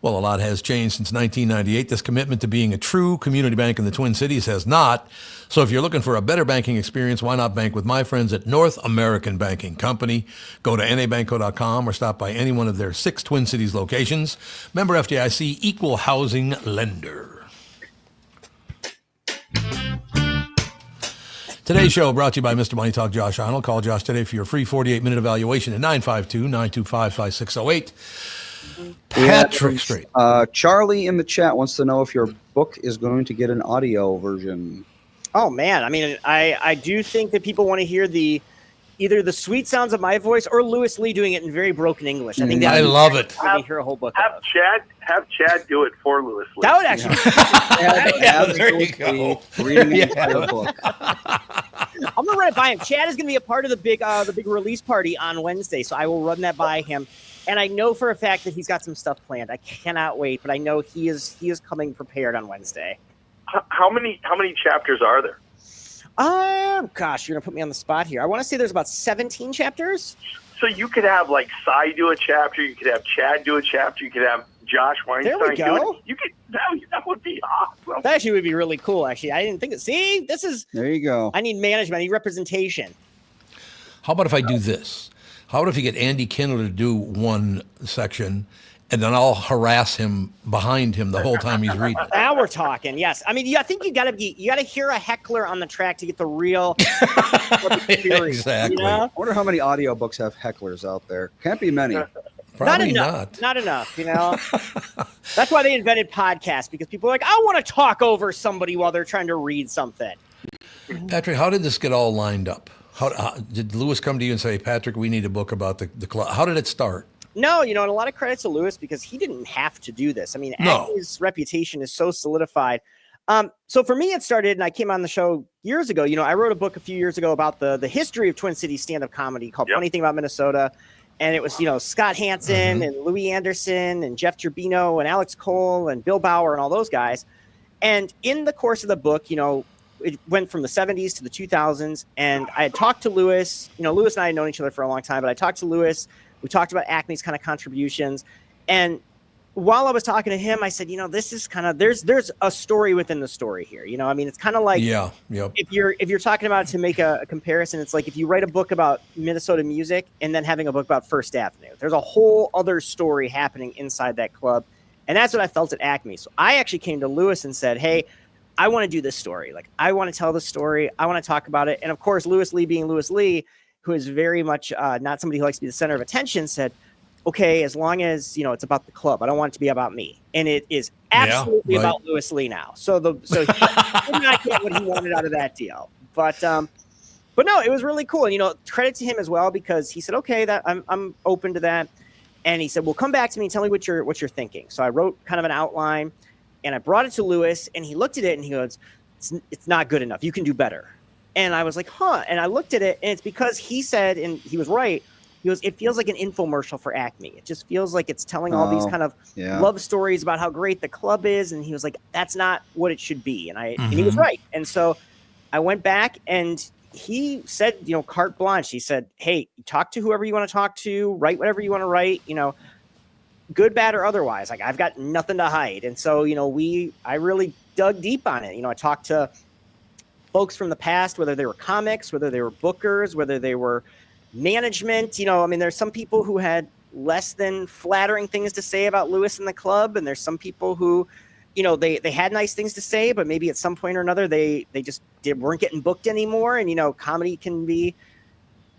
Well, a lot has changed since 1998. This commitment to being a true community bank in the Twin Cities has not. So if you're looking for a better banking experience, why not bank with my friends at North American Banking Company? Go to nabanco.com or stop by any one of their 6 Twin Cities locations. Member FDIC, equal housing lender. Today's show brought to you by Mr. Money Talk Josh Arnold. Call Josh today for your free 48-minute evaluation at 952-925-5608. Patrick Strait. Charlie in the chat wants to know if your book is going to get an audio version. Oh man, I mean, I do think that people want to hear either the sweet sounds of my voice or Lewis Lee doing it in very broken English. I think I love it. Hear a whole book. Have Chad do it for Lewis Lee. That would actually. There you go. Reading the entire book. I'm gonna run it by him. Chad is gonna be a part of the big release party on Wednesday, so I will run that by him. And I know for a fact that he's got some stuff planned. I cannot wait, but I know he is coming prepared on Wednesday. How many chapters are there? Gosh, you're gonna put me on the spot here. I want to say there's about 17 chapters. So you could have like Cy do a chapter, you could have Chad do a chapter, you could have Josh Weinstein there we go. do it. You could that would be awesome. That actually would be really cool. Actually, I didn't think. See, this is. There you go. I need management. I need representation. How about if I do this? How about if you get Andy Kindler to do one section and then I'll harass him behind him the whole time he's reading it. Now we're talking. Yes, I mean, I think you got to hear a heckler on the track to get the real experience. Exactly. You know? I wonder how many audiobooks have hecklers out there. Can't be many. Probably not enough. You know, that's why they invented podcasts, because people are like, I want to talk over somebody while they're trying to read something. Patrick, how did this get all lined up? How did Lewis come to you and say, Patrick, we need a book about the club? How did it start? No, and a lot of credit to Lewis, because he didn't have to do this. I mean, Acme's reputation is so solidified. So for me, it started, and I came on the show years ago. I wrote a book a few years ago about the history of Twin Cities stand-up comedy called Funny Thing About Minnesota. And it was, Scott Hansen and Louis Anderson and Jeff Turbino and Alex Cole and Bill Bauer and all those guys. And in the course of the book, it went from the 70s to the 2000s. And I had talked to Lewis. Lewis and I had known each other for a long time, but I talked to Lewis. We talked about Acme's kind of contributions. And while I was talking to him, I said, this is kind of, there's a story within the story here. I mean, it's kind of like, if you're talking about, to make a comparison, it's like if you write a book about Minnesota music and then having a book about First Avenue, there's a whole other story happening inside that club. And that's what I felt at Acme. So I actually came to Lewis and said, hey, I want to do this story. Like, I want to tell the story. I want to talk about it. And of course, Lewis Lee, being Lewis Lee, who is very much not somebody who likes to be the center of attention, said, okay, as long as it's about the club, I don't want it to be about me. And it is absolutely about Lewis Lee now. So he did not get what he wanted out of that deal. But no, it was really cool. And credit to him as well, because he said, okay, that I'm open to that. And he said, well, come back to me and tell me what you're thinking. So I wrote kind of an outline, and I brought it to Lewis, and he looked at it and he goes, it's not good enough. You can do better. And I was like, huh. And I looked at it, and it's because he said, and he was right, he goes, it feels like an infomercial for Acme. It just feels like it's telling all these kind of love stories about how great the club is. And he was like, that's not what it should be. And and he was right. And so I went back, and he said, carte blanche. He said, hey, talk to whoever you want to talk to, write whatever you want to write, good, bad, or otherwise. Like, I've got nothing to hide. And so, I really dug deep on it. I talked to folks from the past, whether they were comics, whether they were bookers, whether they were management. There's some people who had less than flattering things to say about Lewis and the club. And there's some people who, they had nice things to say, but maybe at some point or another, they just weren't getting booked anymore. And, comedy can be,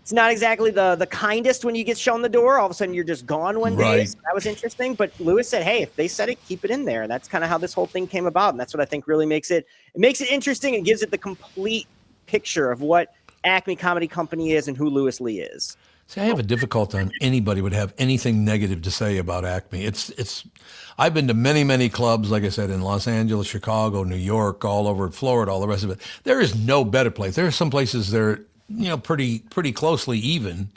it's not exactly the kindest when you get shown the door. All of a sudden, you're just gone one day. So that was interesting. But Lewis said, hey, if they said it, keep it in there. And that's kind of how this whole thing came about. And that's what I think really makes it interesting and gives it the complete picture of what Acme Comedy Company is and who Lewis Lee is. See, I have a difficult time anybody would have anything negative to say about Acme. I've been to many, many clubs, like I said, in Los Angeles, Chicago, New York, all over Florida, all the rest of it. There is no better place. There are some places they're, pretty closely even,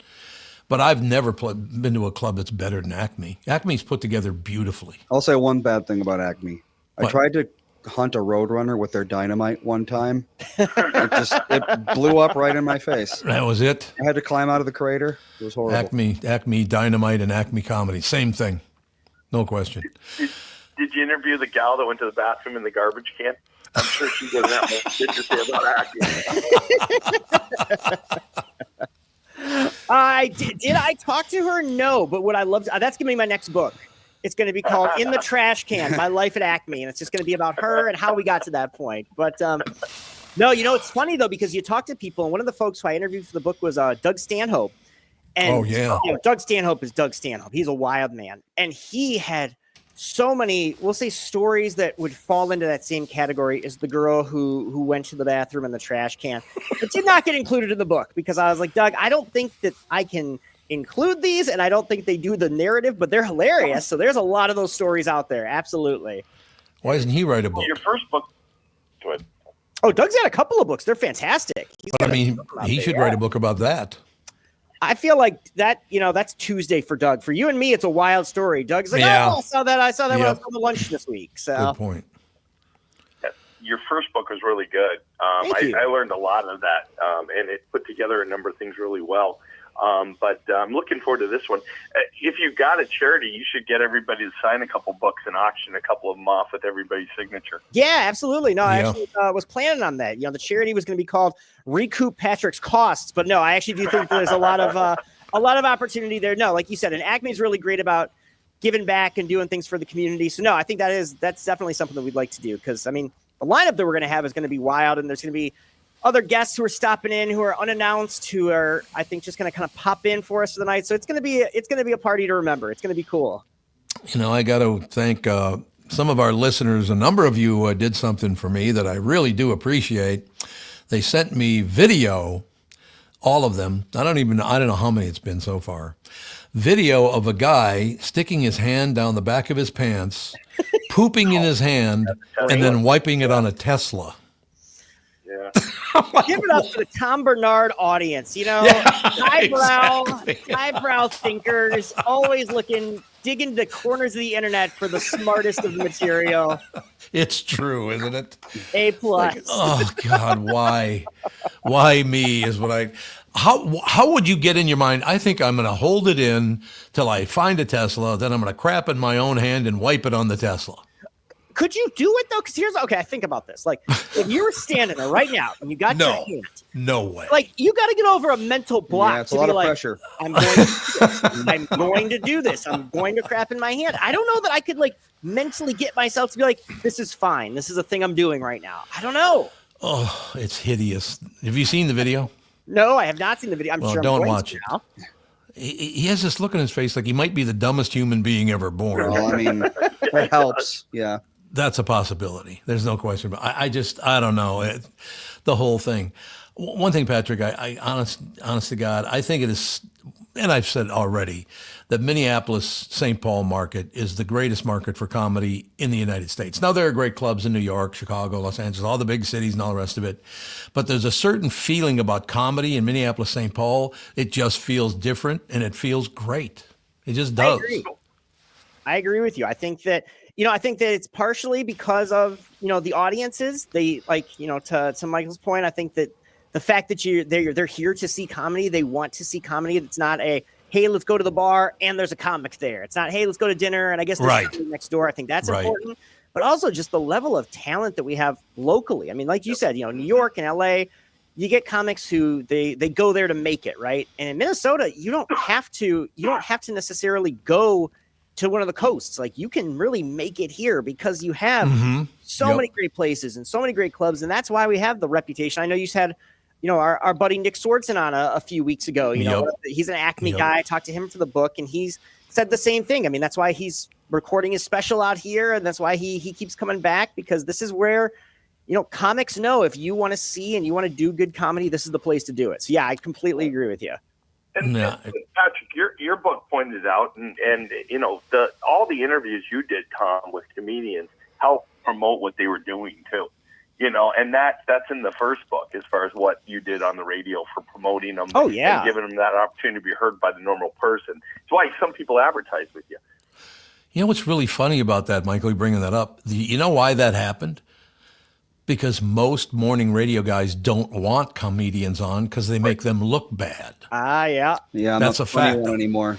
but I've never been to a club that's better than Acme. Acme's put together beautifully. I'll say one bad thing about Acme. I tried to hunt a Roadrunner with their dynamite one time. It blew up right in my face. That was it. I had to climb out of the crater. It was horrible. Acme Dynamite and Acme Comedy, same thing, no question. Did you interview the gal that went to the bathroom in the garbage can? I'm sure she doesn't have much good to say about Acme. I talk to her? No, but what I love, that's going to be my next book. It's going to be called In the Trash Can, My Life at Acme. And it's just going to be about her and how we got to that point. But no, it's funny, though, because you talk to people. And one of the folks who I interviewed for the book was Doug Stanhope. And Doug Stanhope is Doug Stanhope. He's a wild man. And he had so many, we'll say, stories that would fall into that same category as the girl who went to the bathroom in the trash can. It did not get included in the book because I was like, Doug, I don't think that I can include these, and I don't think they do the narrative, but they're hilarious. So there's a lot of those stories out there. Absolutely. Why doesn't he write a book? Your first book. Go ahead. Oh, Doug's got a couple of books. They're fantastic. He should write a book about that. I feel like that, that's Tuesday for Doug. For you and me, it's a wild story. Doug's like, I saw that when I was on the lunch this week. So good point. Your first book was really good. I learned a lot of that, and it put together a number of things really well. But I'm looking forward to this one. If you got a charity, you should get everybody to sign a couple books and auction a couple of them off with everybody's signature. Yeah, absolutely. No, I actually was planning on that. The charity was going to be called Recoup Patrick's Costs, but no, I actually do think there's a lot of opportunity there. No, like you said, and Acme is really great about giving back and doing things for the community. So no, I think that's definitely something that we'd like to do. Cause I mean, the lineup that we're going to have is going to be wild, and there's going to be other guests who are stopping in, who are unannounced, who are, I think, just going to kind of pop in for us for the night. So it's going to be a party to remember. It's going to be cool. You know, I got to thank some of our listeners. A number of you did something for me that I really do appreciate. They sent me video, all of them. I don't know how many it's been so far. Video of a guy sticking his hand down the back of his pants, pooping in his hand, and then wiping it on a Tesla. Yeah. Give it up for the Tom Bernard audience. You know, highbrow thinkers, always digging the corners of the internet for the smartest of the material. It's true, isn't it? A+. Like, oh God, why me is what I. How would you get in your mind? I think I'm going to hold it in till I find a Tesla. Then I'm going to crap in my own hand and wipe it on the Tesla. Could you do it though? Because I think about this. Like, if you were standing there right now and you got your hand, no way. Like, you got to get over a mental block. Yeah, it's a lot of pressure. I'm going to do this. I'm going to crap in my hand. I don't know that I could like mentally get myself to be like, this is fine. This is a thing I'm doing right now. I don't know. Oh, it's hideous. Have you seen the video? No, I have not seen the video. I'm sure. Don't watch it. Now. He has this look on his face like he might be the dumbest human being ever born. Well, I mean, that helps. Yeah. That's a possibility. There's no question. But I don't know. The whole thing. One thing, Patrick, I honest to God, I think it is, and I've said already, that Minneapolis-St. Paul market is the greatest market for comedy in the United States. Now, there are great clubs in New York, Chicago, Los Angeles, all the big cities and all the rest of it. But there's a certain feeling about comedy in Minneapolis-St. Paul. It just feels different, and it feels great. It just does. I agree with you. I think that it's partially because of, the audiences. They like, to Michael's point, I think that the fact that they're here to see comedy, they want to see comedy. It's not a, hey, let's go to the bar and there's a comic there. It's not, hey, let's go to dinner and I guess there's next door. I think that's important. But also just the level of talent that we have locally. I mean, like you said, New York and LA, you get comics who they go there to make it, right? And in Minnesota, you don't have to necessarily go to one of the coasts. Like, you can really make it here because you have so many great places and so many great clubs. And that's why we have the reputation. I know you had, our buddy Nick Swardson on a few weeks ago. He's an Acme guy. I talked to him for the book, and he's said the same thing. I mean, that's why he's recording his special out here, and that's why he keeps coming back, because this is where, comics know if you want to see and you want to do good comedy, this is the place to do it. So yeah, I completely agree with you. And Patrick, your book pointed out, and all the interviews you did, Tom, with comedians help promote what they were doing too. And that's in the first book as far as what you did on the radio for promoting them. Oh, yeah. And giving them that opportunity to be heard by the normal person. It's why some people advertise with you. You know what's really funny about that, Michael, you bringing that up? You know why that happened? Because most morning radio guys don't want comedians on because they make them look bad. Yeah. Yeah, I'm that's not a fact anymore.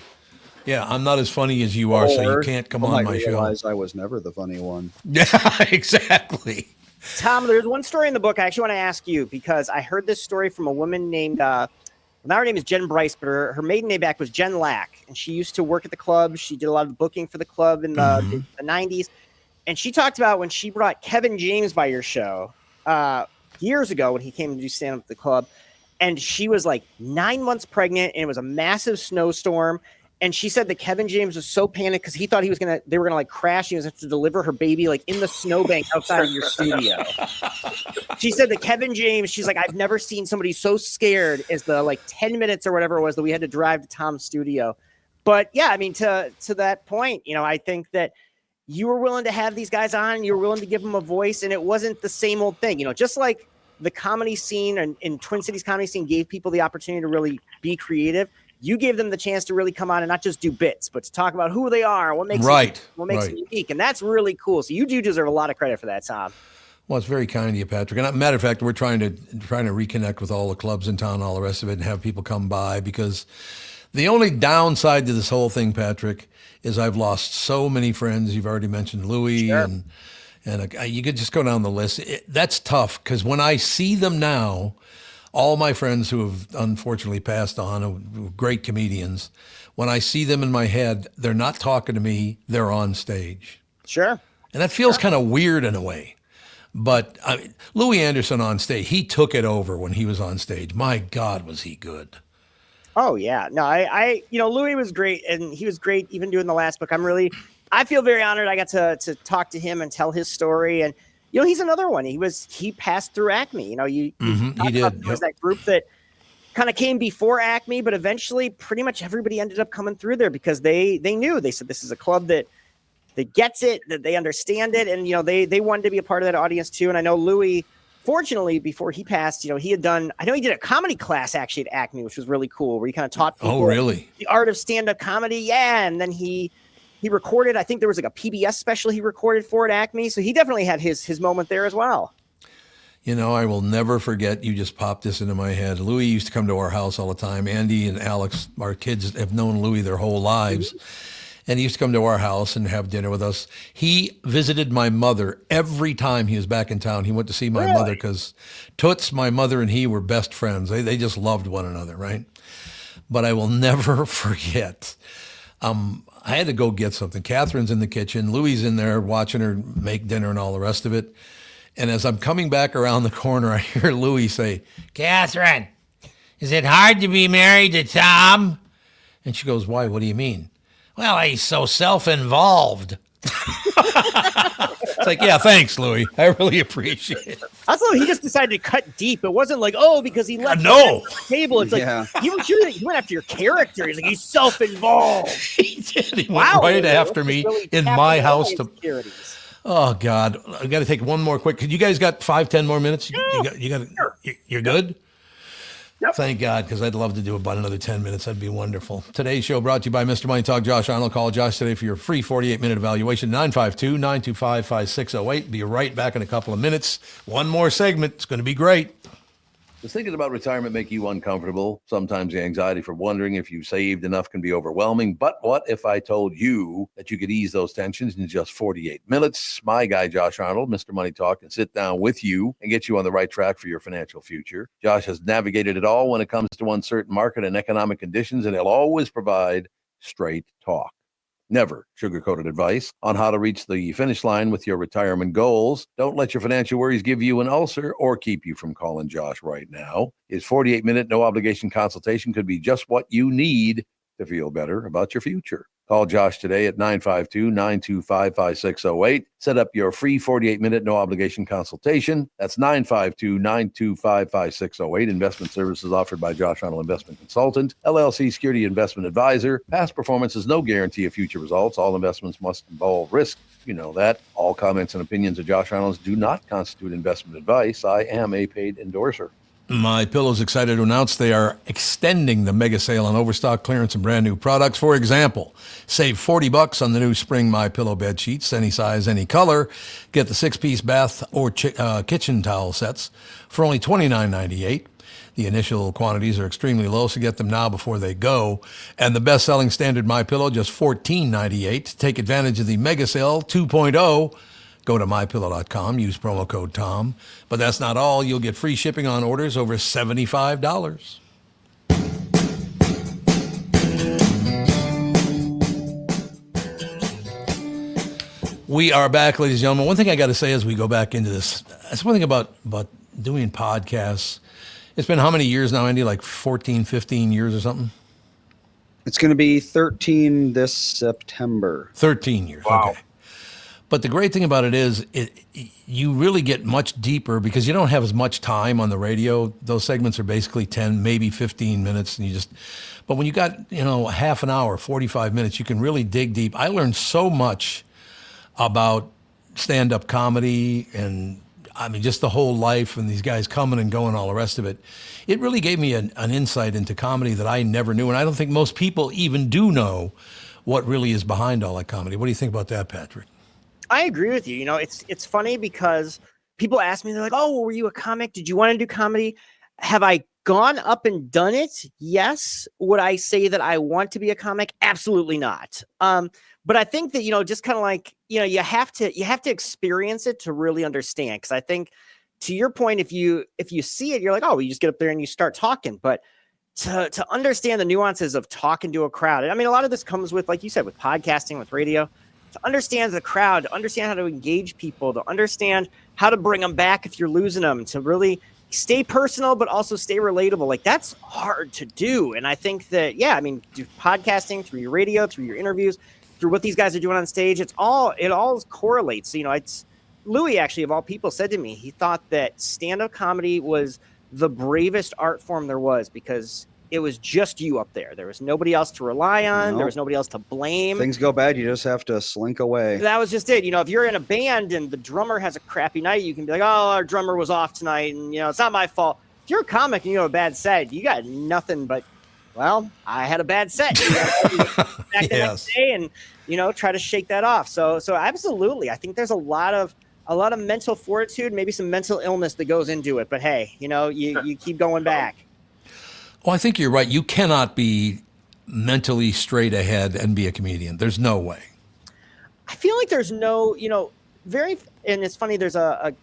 Yeah, I'm not as funny as you are, so you can't come on my show. I was never the funny one. Yeah, exactly. Tom, there's one story in the book I actually want to ask you, because I heard this story from a woman named, now her name is Jen Bryce, but her maiden name back was Jen Lack. And she used to work at the club. She did a lot of booking for the club in the 90s. And she talked about when she brought Kevin James by your show years ago when he came to do stand-up at the club. And she was like 9 months pregnant, and it was a massive snowstorm. And she said that Kevin James was so panicked because he thought they were gonna like crash. He was going to deliver her baby like in the snowbank outside of your studio. She said that Kevin James, she's like, I've never seen somebody so scared as the like 10 minutes or whatever it was that we had to drive to Tom's studio. But yeah, I mean, to that point, I think that you were willing to have these guys on, you were willing to give them a voice, and it wasn't the same old thing. Just like the comedy scene and in Twin Cities comedy scene gave people the opportunity to really be creative. You gave them the chance to really come on and not just do bits, but to talk about who they are, what makes them unique. And that's really cool. So you do deserve a lot of credit for that, Tom. Well, it's very kind of you, Patrick. And matter of fact, we're trying to reconnect with all the clubs in town, all the rest of it, and have people come by, because the only downside to this whole thing, Patrick, is I've lost so many friends. You've already mentioned Louis, and you could just go down the list. That's tough, because when I see them now, all my friends who have unfortunately passed on, who are great comedians, when I see them in my head, they're not talking to me, they're on stage. Sure. And that feels kind of weird in a way. But I mean, Louis Anderson on stage, he took it over when he was on stage. My God, was he good. Oh yeah. No, Louis was great, and he was great even doing the last book. I feel very honored I got to talk to him and tell his story. And he's another one. He passed through Acme. He did. There was that group that kind of came before Acme, but eventually pretty much everybody ended up coming through there because they knew. They said this is a club that gets it, that they understand it, and they wanted to be a part of that audience too. And I know Louis, fortunately, before he passed, he did a comedy class actually at Acme, which was really cool, where he kind of taught people the art of stand-up comedy. Yeah, and then he recorded, I think there was like a PBS special he recorded for at Acme, so he definitely had his moment there as well. I will never forget, you just popped this into my head. Louis used to come to our house all the time. Andy and Alex, our kids, have known Louis their whole lives. And he used to come to our house and have dinner with us. He visited my mother every time he was back in town. He went to see my mother because Toots, my mother, and he were best friends. They just loved one another, right? But I will never forget. I had to go get something. Catherine's in the kitchen. Louie's in there watching her make dinner and all the rest of it. And as I'm coming back around the corner, I hear Louie say, "Catherine, is it hard to be married to Tom?" And she goes, "Why? What do you mean?" "Well, he's so self-involved." It's like, yeah, thanks, Louis. I really appreciate it. I thought he just decided to cut deep. It wasn't like, because he left the table. It's like, he went after your character. He's like, he's self-involved. He did. He went right after me really in my house. Oh, God. I got to take one more quick. You guys got 5-10 more minutes? You're good? Yep. Thank God, because I'd love to do about another 10 minutes. That'd be wonderful. Today's show brought to you by Mr. Money Talk, Josh Arnold. Call Josh today for your free 48-minute evaluation, 952-925-5608. Be right back in a couple of minutes. One more segment. It's going to be great. Does thinking about retirement make you uncomfortable? Sometimes the anxiety for wondering if you saved enough can be overwhelming. But what if I told you that you could ease those tensions in just 48 minutes? My guy, Josh Arnold, Mr. Money Talk, can sit down with you and get you on the right track for your financial future. Josh has navigated it all when it comes to uncertain market and economic conditions, and he'll always provide straight talk. Never sugar-coated advice on how to reach the finish line with your retirement goals. Don't let your financial worries give you an ulcer or keep you from calling Josh right now. His 48-minute no-obligation consultation could be just what you need to feel better about your future. Call Josh today at 952-925-5608. Set up your free 48-minute no-obligation consultation. That's 952-925-5608. Investment services offered by Josh Arnold Investment Consultant, LLC Security Investment Advisor. Past performance is no guarantee of future results. All investments must involve risk. You know that. All comments and opinions of Josh Arnold do not constitute investment advice. I am a paid endorser. My Pillow's excited to announce they are extending the mega sale on overstock clearance and brand new products. For example, save $40 on the new spring My Pillow bed sheets, any size, any color. Get the 6-piece bath or kitchen towel sets for only $29.98. The initial quantities are extremely low, so get them now before they go. And the best-selling standard My Pillow, just $14.98. Take advantage of the mega sale 2.0. Go to mypillow.com, use promo code TOM. But that's not all. You'll get free shipping on orders over $75. We are back, ladies and gentlemen. One thing I got to say as we go back into this, that's one thing about doing podcasts. It's been how many years now, Andy? Like 14, 15 years or something? It's going to be 13 this September. 13 years, wow. Okay. But the great thing about it is you really get much deeper because you don't have as much time on the radio. Those segments are basically 10, maybe 15 minutes. But when you got, half an hour, 45 minutes, you can really dig deep. I learned so much about stand-up comedy and, just the whole life and these guys coming and going, all the rest of it. It really gave me an insight into comedy that I never knew. And I don't think most people even do know what really is behind all that comedy. What do you think about that, Patrick? I agree with you. It's funny because people ask me, they're like, "Oh, were you a comic? Did you want to do comedy?" Have I gone up and done it? Yes. Would I say that I want to be a comic? Absolutely not. But I think that, just kind of like, you have to experience it to really understand. Because I think to your point, if you see it, you're like, oh, you just get up there and you start talking. But to understand the nuances of talking to a crowd, I mean, a lot of this comes with, like you said, with podcasting, with radio, to understand the crowd, to understand how to engage people, to understand how to bring them back if you're losing them, to really stay personal, but also stay relatable. Like, that's hard to do. And I think that, yeah, I mean, through podcasting, through your radio, through your interviews, through what these guys are doing on stage, it all correlates. You know, it's Louis, actually, of all people, said to me, he thought that stand-up comedy was the bravest art form there was, because it was just you up there. There was nobody else to rely on. Nope. There was nobody else to blame. Things go bad, you just have to slink away. That was just it. You know, if you're in a band and the drummer has a crappy night, you can be like, oh, our drummer was off tonight, and, you know, it's not my fault. If you're a comic and you have a bad set, you got nothing but, well, I had a bad set. You know, back the next day and, you know, try to shake that off. So absolutely. I think there's a lot of mental fortitude, maybe some mental illness that goes into it. But hey, you know, you keep going back. Well, I think you're right. You cannot be mentally straight ahead and be a comedian. There's no way. I feel like there's no, you know, and it's funny, there's a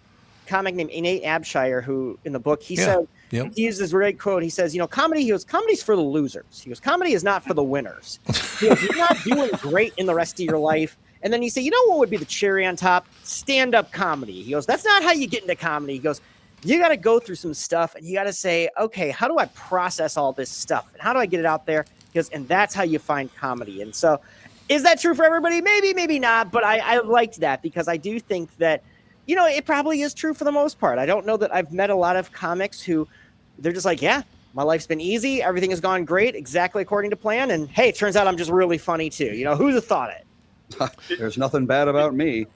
comic named Nate Abshire who, in the book, he said, he used this great quote. He says, you know, comedy's for the losers. He goes, comedy is not for the winners. He goes, you're not doing great in the rest of your life. And then you say, you know what would be the cherry on top? Stand-up comedy. He goes, that's not how you get into comedy. He goes, you got to go through some stuff and you got to say, okay, how do I process all this stuff? And how do I get it out there? Because, and that's how you find comedy. And so is that true for everybody? Maybe, maybe not. But I liked that, because I do think that, you know, it probably is true for the most part. I don't know that I've met a lot of comics who they're just like, yeah, my life's been easy. Everything has gone great, exactly according to plan. And hey, it turns out I'm just really funny too. You know, who'd have thought it? There's nothing bad about me.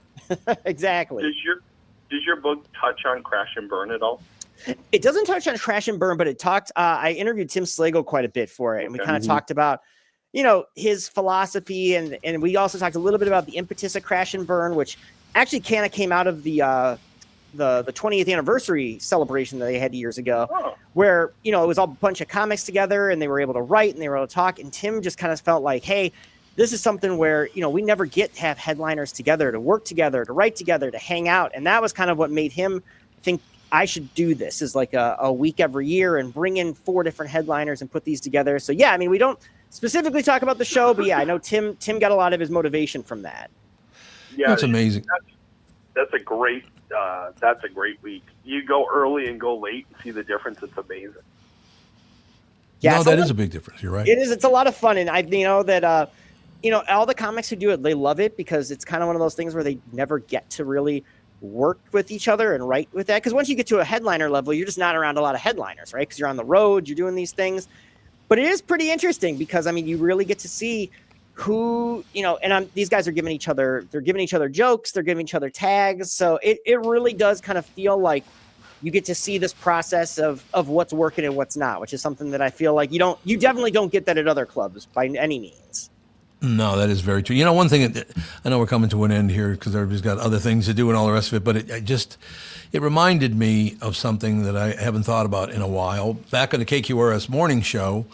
Exactly. Does your book touch on Crash and Burn at all? It doesn't touch on Crash and Burn, but it talked. I interviewed Tim Slagle quite a bit for it, and we kind of talked about, you know, his philosophy, and we also talked a little bit about the impetus of Crash and Burn, which actually kind of came out of the 20th anniversary celebration that they had years ago, where, you know, it was all a bunch of comics together, and they were able to write and they were able to talk, and Tim just kind of felt like, hey, this is something where, you know, we never get to have headliners together, to work together, to write together, to hang out. And that was kind of what made him think I should do this, is like a week every year and bring in 4 different headliners and put these together. So, yeah, I mean, we don't specifically talk about the show, but yeah, I know Tim got a lot of his motivation from that. Yeah, that's amazing. That's a great week. You go early and go late and see the difference. It's amazing. Yeah, no, that is a big difference. You're right. It is. It's a lot of fun. And I, you know, that, you know, all the comics who do it, they love it, because it's kind of one of those things where they never get to really work with each other and write with that. Because once you get to a headliner level, you're just not around a lot of headliners, right? Because you're on the road, you're doing these things. But it is pretty interesting, because, I mean, you really get to see who, you know, and these guys are giving each other jokes, they're giving each other tags. So it really does kind of feel like you get to see this process of what's working and what's not, which is something that I feel like you definitely don't get that at other clubs by any means. No, that is very true. You know, one thing, I know we're coming to an end here because everybody's got other things to do and all the rest of it, but it reminded me of something that I haven't thought about in a while. Back on the KQRS morning show,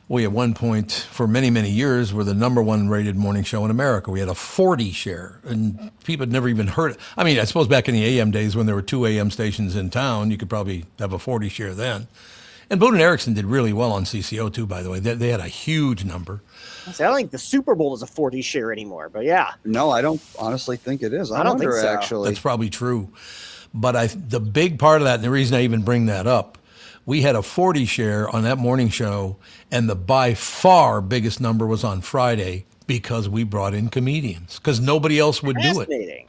we at one point, for many, many years, were the #1 rated morning show in America. We had a 40 share, and people had never even heard it. I mean, I suppose back in the AM days when there were 2 AM stations in town, you could probably have a 40 share then. And Boone and Erickson did really well on CCO too, by the way. They had a huge number. I don't think the Super Bowl is a 40 share anymore, but yeah. No, I don't honestly think it is. I don't think so. Actually. That's probably true. But the big part of that, and the reason I even bring that up, we had a 40 share on that morning show, and the by far biggest number was on Friday, because we brought in comedians, because nobody else would do it.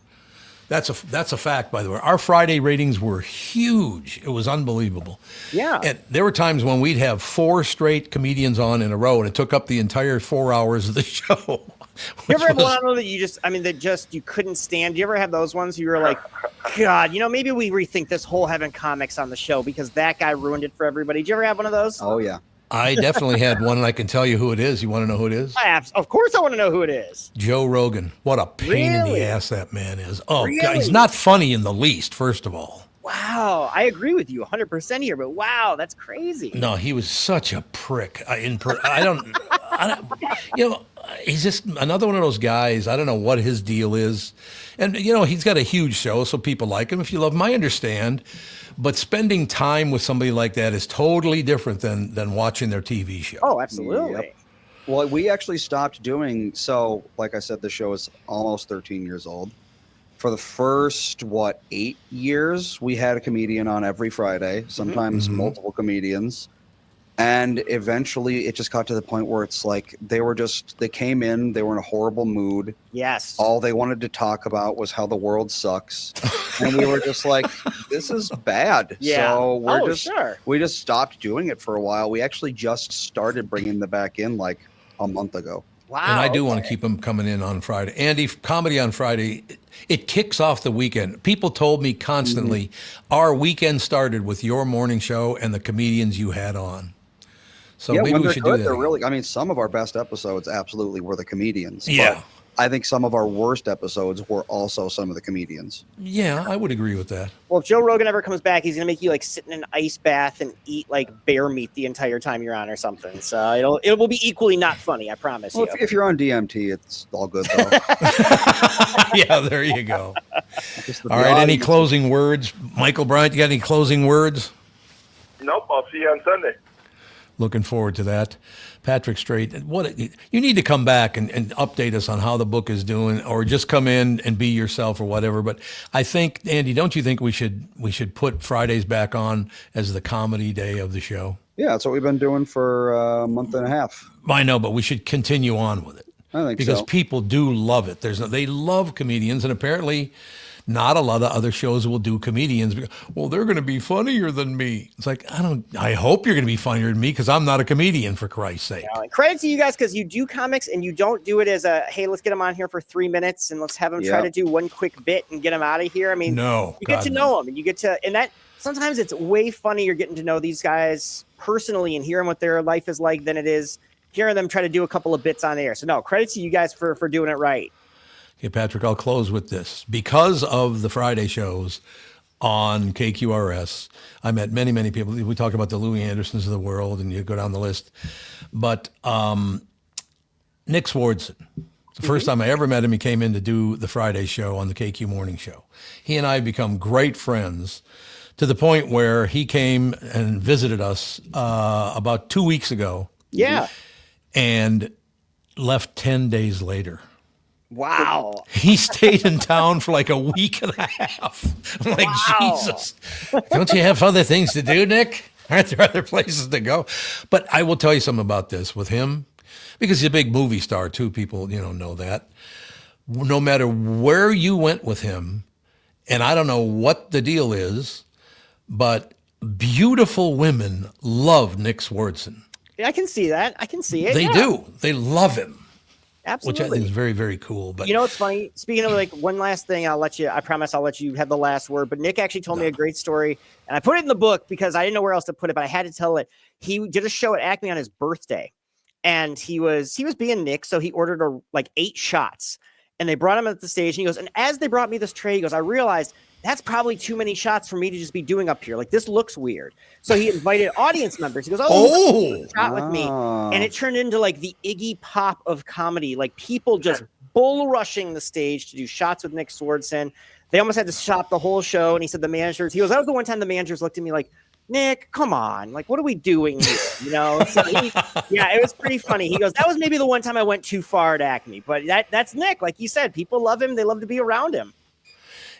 That's a fact, by the way. Our Friday ratings were huge. It was unbelievable. Yeah. And there were times when we'd have 4 straight comedians on in a row, and it took up the entire 4 hours of the show. You ever have one that you couldn't stand? Do you ever have those ones you were like, God, you know, maybe we rethink this whole having comics on the show because that guy ruined it for everybody. Did you ever have one of those? Oh, yeah. I definitely had one, and I can tell you who it is. You want to know who it is? Of course I want to know who it is. Joe Rogan. What a pain in the ass that man is. Oh, really? God, he's not funny in the least, first of all. Wow, I agree with you 100% here, but wow, that's crazy. No, he was such a prick. I don't, you know, he's just another one of those guys. I don't know what his deal is. And, he's got a huge show, so people like him. If you love him, I understand. But spending time with somebody like that is totally different than watching their TV show. Oh, absolutely. Yep. Well, we actually stopped doing so. Like I said, the show is almost 13 years old. For the first, 8 years, we had a comedian on every Friday, sometimes multiple comedians. And eventually it just got to the point where it's like they came in, they were in a horrible mood. Yes. All they wanted to talk about was how the world sucks. And we were just like, this is bad. Yeah. So we just stopped doing it for a while. We actually just started bringing them back in like a month ago. Wow. And I do want to keep them coming in on Friday. Andy, comedy on Friday, it kicks off the weekend. People told me constantly, our weekend started with your morning show and the comedians you had on. So maybe we should do that. They're really, some of our best episodes absolutely were the comedians. Yeah. But I think some of our worst episodes were also some of the comedians. Yeah, I would agree with that. Well, if Joe Rogan ever comes back, he's going to make you like sit in an ice bath and eat like bear meat the entire time you're on or something. So it will be equally not funny, I promise you. If you're on DMT, it's all good though. Yeah, there you go. All right, any closing words? Michael Bryant, you got any closing words? Nope, I'll see you on Sunday. Looking forward to that. Patrick Strait, you need to come back and update us on how the book is doing, or just come in and be yourself or whatever. But I think, Andy, don't you think we should put Fridays back on as the comedy day of the show? Yeah, that's what we've been doing for a month and a half. I know, but we should continue on with it. I think because so. people do love it. They love comedians, and apparently not a lot of other shows will do comedians. Well, they're going to be funnier than me. It's like, I hope you're going to be funnier than me because I'm not a comedian, for Christ's sake. Yeah, credit to you guys because you do comics and you don't do it as a, hey, let's get them on here for 3 minutes and let's have them try to do one quick bit and get them out of here. I mean, you get to know them and you get to, and that sometimes it's way funnier getting to know these guys personally and hearing what their life is like than it is hearing them try to do a couple of bits on air. So no, credit to you guys for doing it right. Okay, Patrick, I'll close with this. Because of the Friday shows on KQRS, I met many, many people. We talk about the Louis Andersons of the world, and you go down the list. But Nick Swardson, the first time I ever met him, he came in to do the Friday show on the KQ Morning Show. He and I have become great friends to the point where he came and visited us about 2 weeks ago. Yeah. And left 10 days later. Wow. He stayed in town for like a week and a half. I'm like, Jesus, don't you have other things to do, Nick? Aren't there other places to go? But I will tell you something about this with him, because he's a big movie star too. People, know that. No matter where you went with him, and I don't know what the deal is, but beautiful women love Nick Swardson. Yeah, I can see that. I can see it. They do. They love him. Absolutely. Which I think is very, very cool. But it's funny. Speaking of like one last thing, I promise I'll let you have the last word. But Nick actually told me a great story, and I put it in the book because I didn't know where else to put it, but I had to tell it. He did a show at Acme on his birthday, and he was being Nick, so he ordered 8 shots, and they brought him at the stage, and he goes, and as they brought me this tray, he goes, I realized that's probably too many shots for me to just be doing up here. Like, this looks weird. So he invited audience members. He goes, shot with me. And it turned into like the Iggy Pop of comedy. Like, people just bull rushing the stage to do shots with Nick Swardson. They almost had to stop the whole show. And he said that was the one time the managers looked at me like, Nick, come on. Like, what are we doing here? So it was pretty funny. He goes, that was maybe the one time I went too far at Acme. But that's Nick. Like you said, people love him. They love to be around him.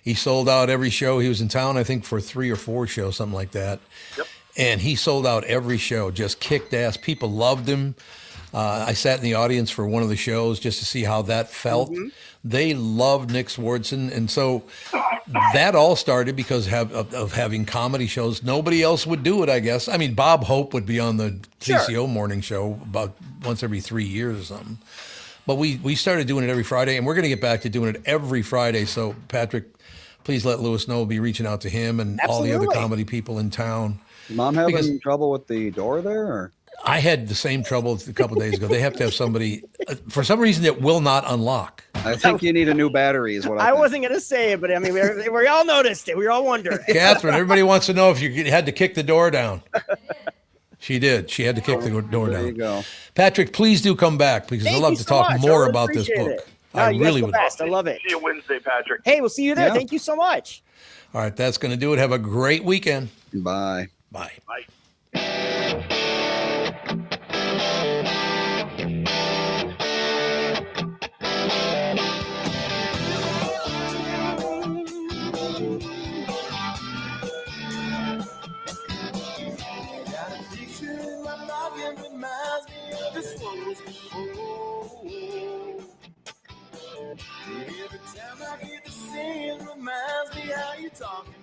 He sold out every show. He was in town, I think, for 3 or 4 shows, something like that. Yep. And he sold out every show, just kicked ass. People loved him. I sat in the audience for one of the shows just to see how that felt. Mm-hmm. They loved Nick Swardson. And so that all started because of having comedy shows. Nobody else would do it, I guess. I mean, Bob Hope would be on the TCO morning show about once every 3 years or something. But we started doing it every Friday, and we're going to get back to doing it every Friday. So, Patrick, please let Lewis know. We'll be reaching out to him and all the other comedy people in town. Mom having trouble with the door there? Or? I had the same trouble a couple of days ago. They have to have somebody, for some reason, that will not unlock. I think you need a new battery is what I think. wasn't going to say it, but I mean, we all noticed it. We were all wondering. Catherine, everybody wants to know if you had to kick the door down. She did. She had to kick the door There down. you go. Patrick, please do come back because I'd love to talk more about this book. I really would. I love it. See you Wednesday, Patrick. Hey, we'll see you there. Yeah. Thank you so much. All right, that's going to do it. Have a great weekend. Bye. Bye. Bye. Every time I hear the singing reminds me how you talking.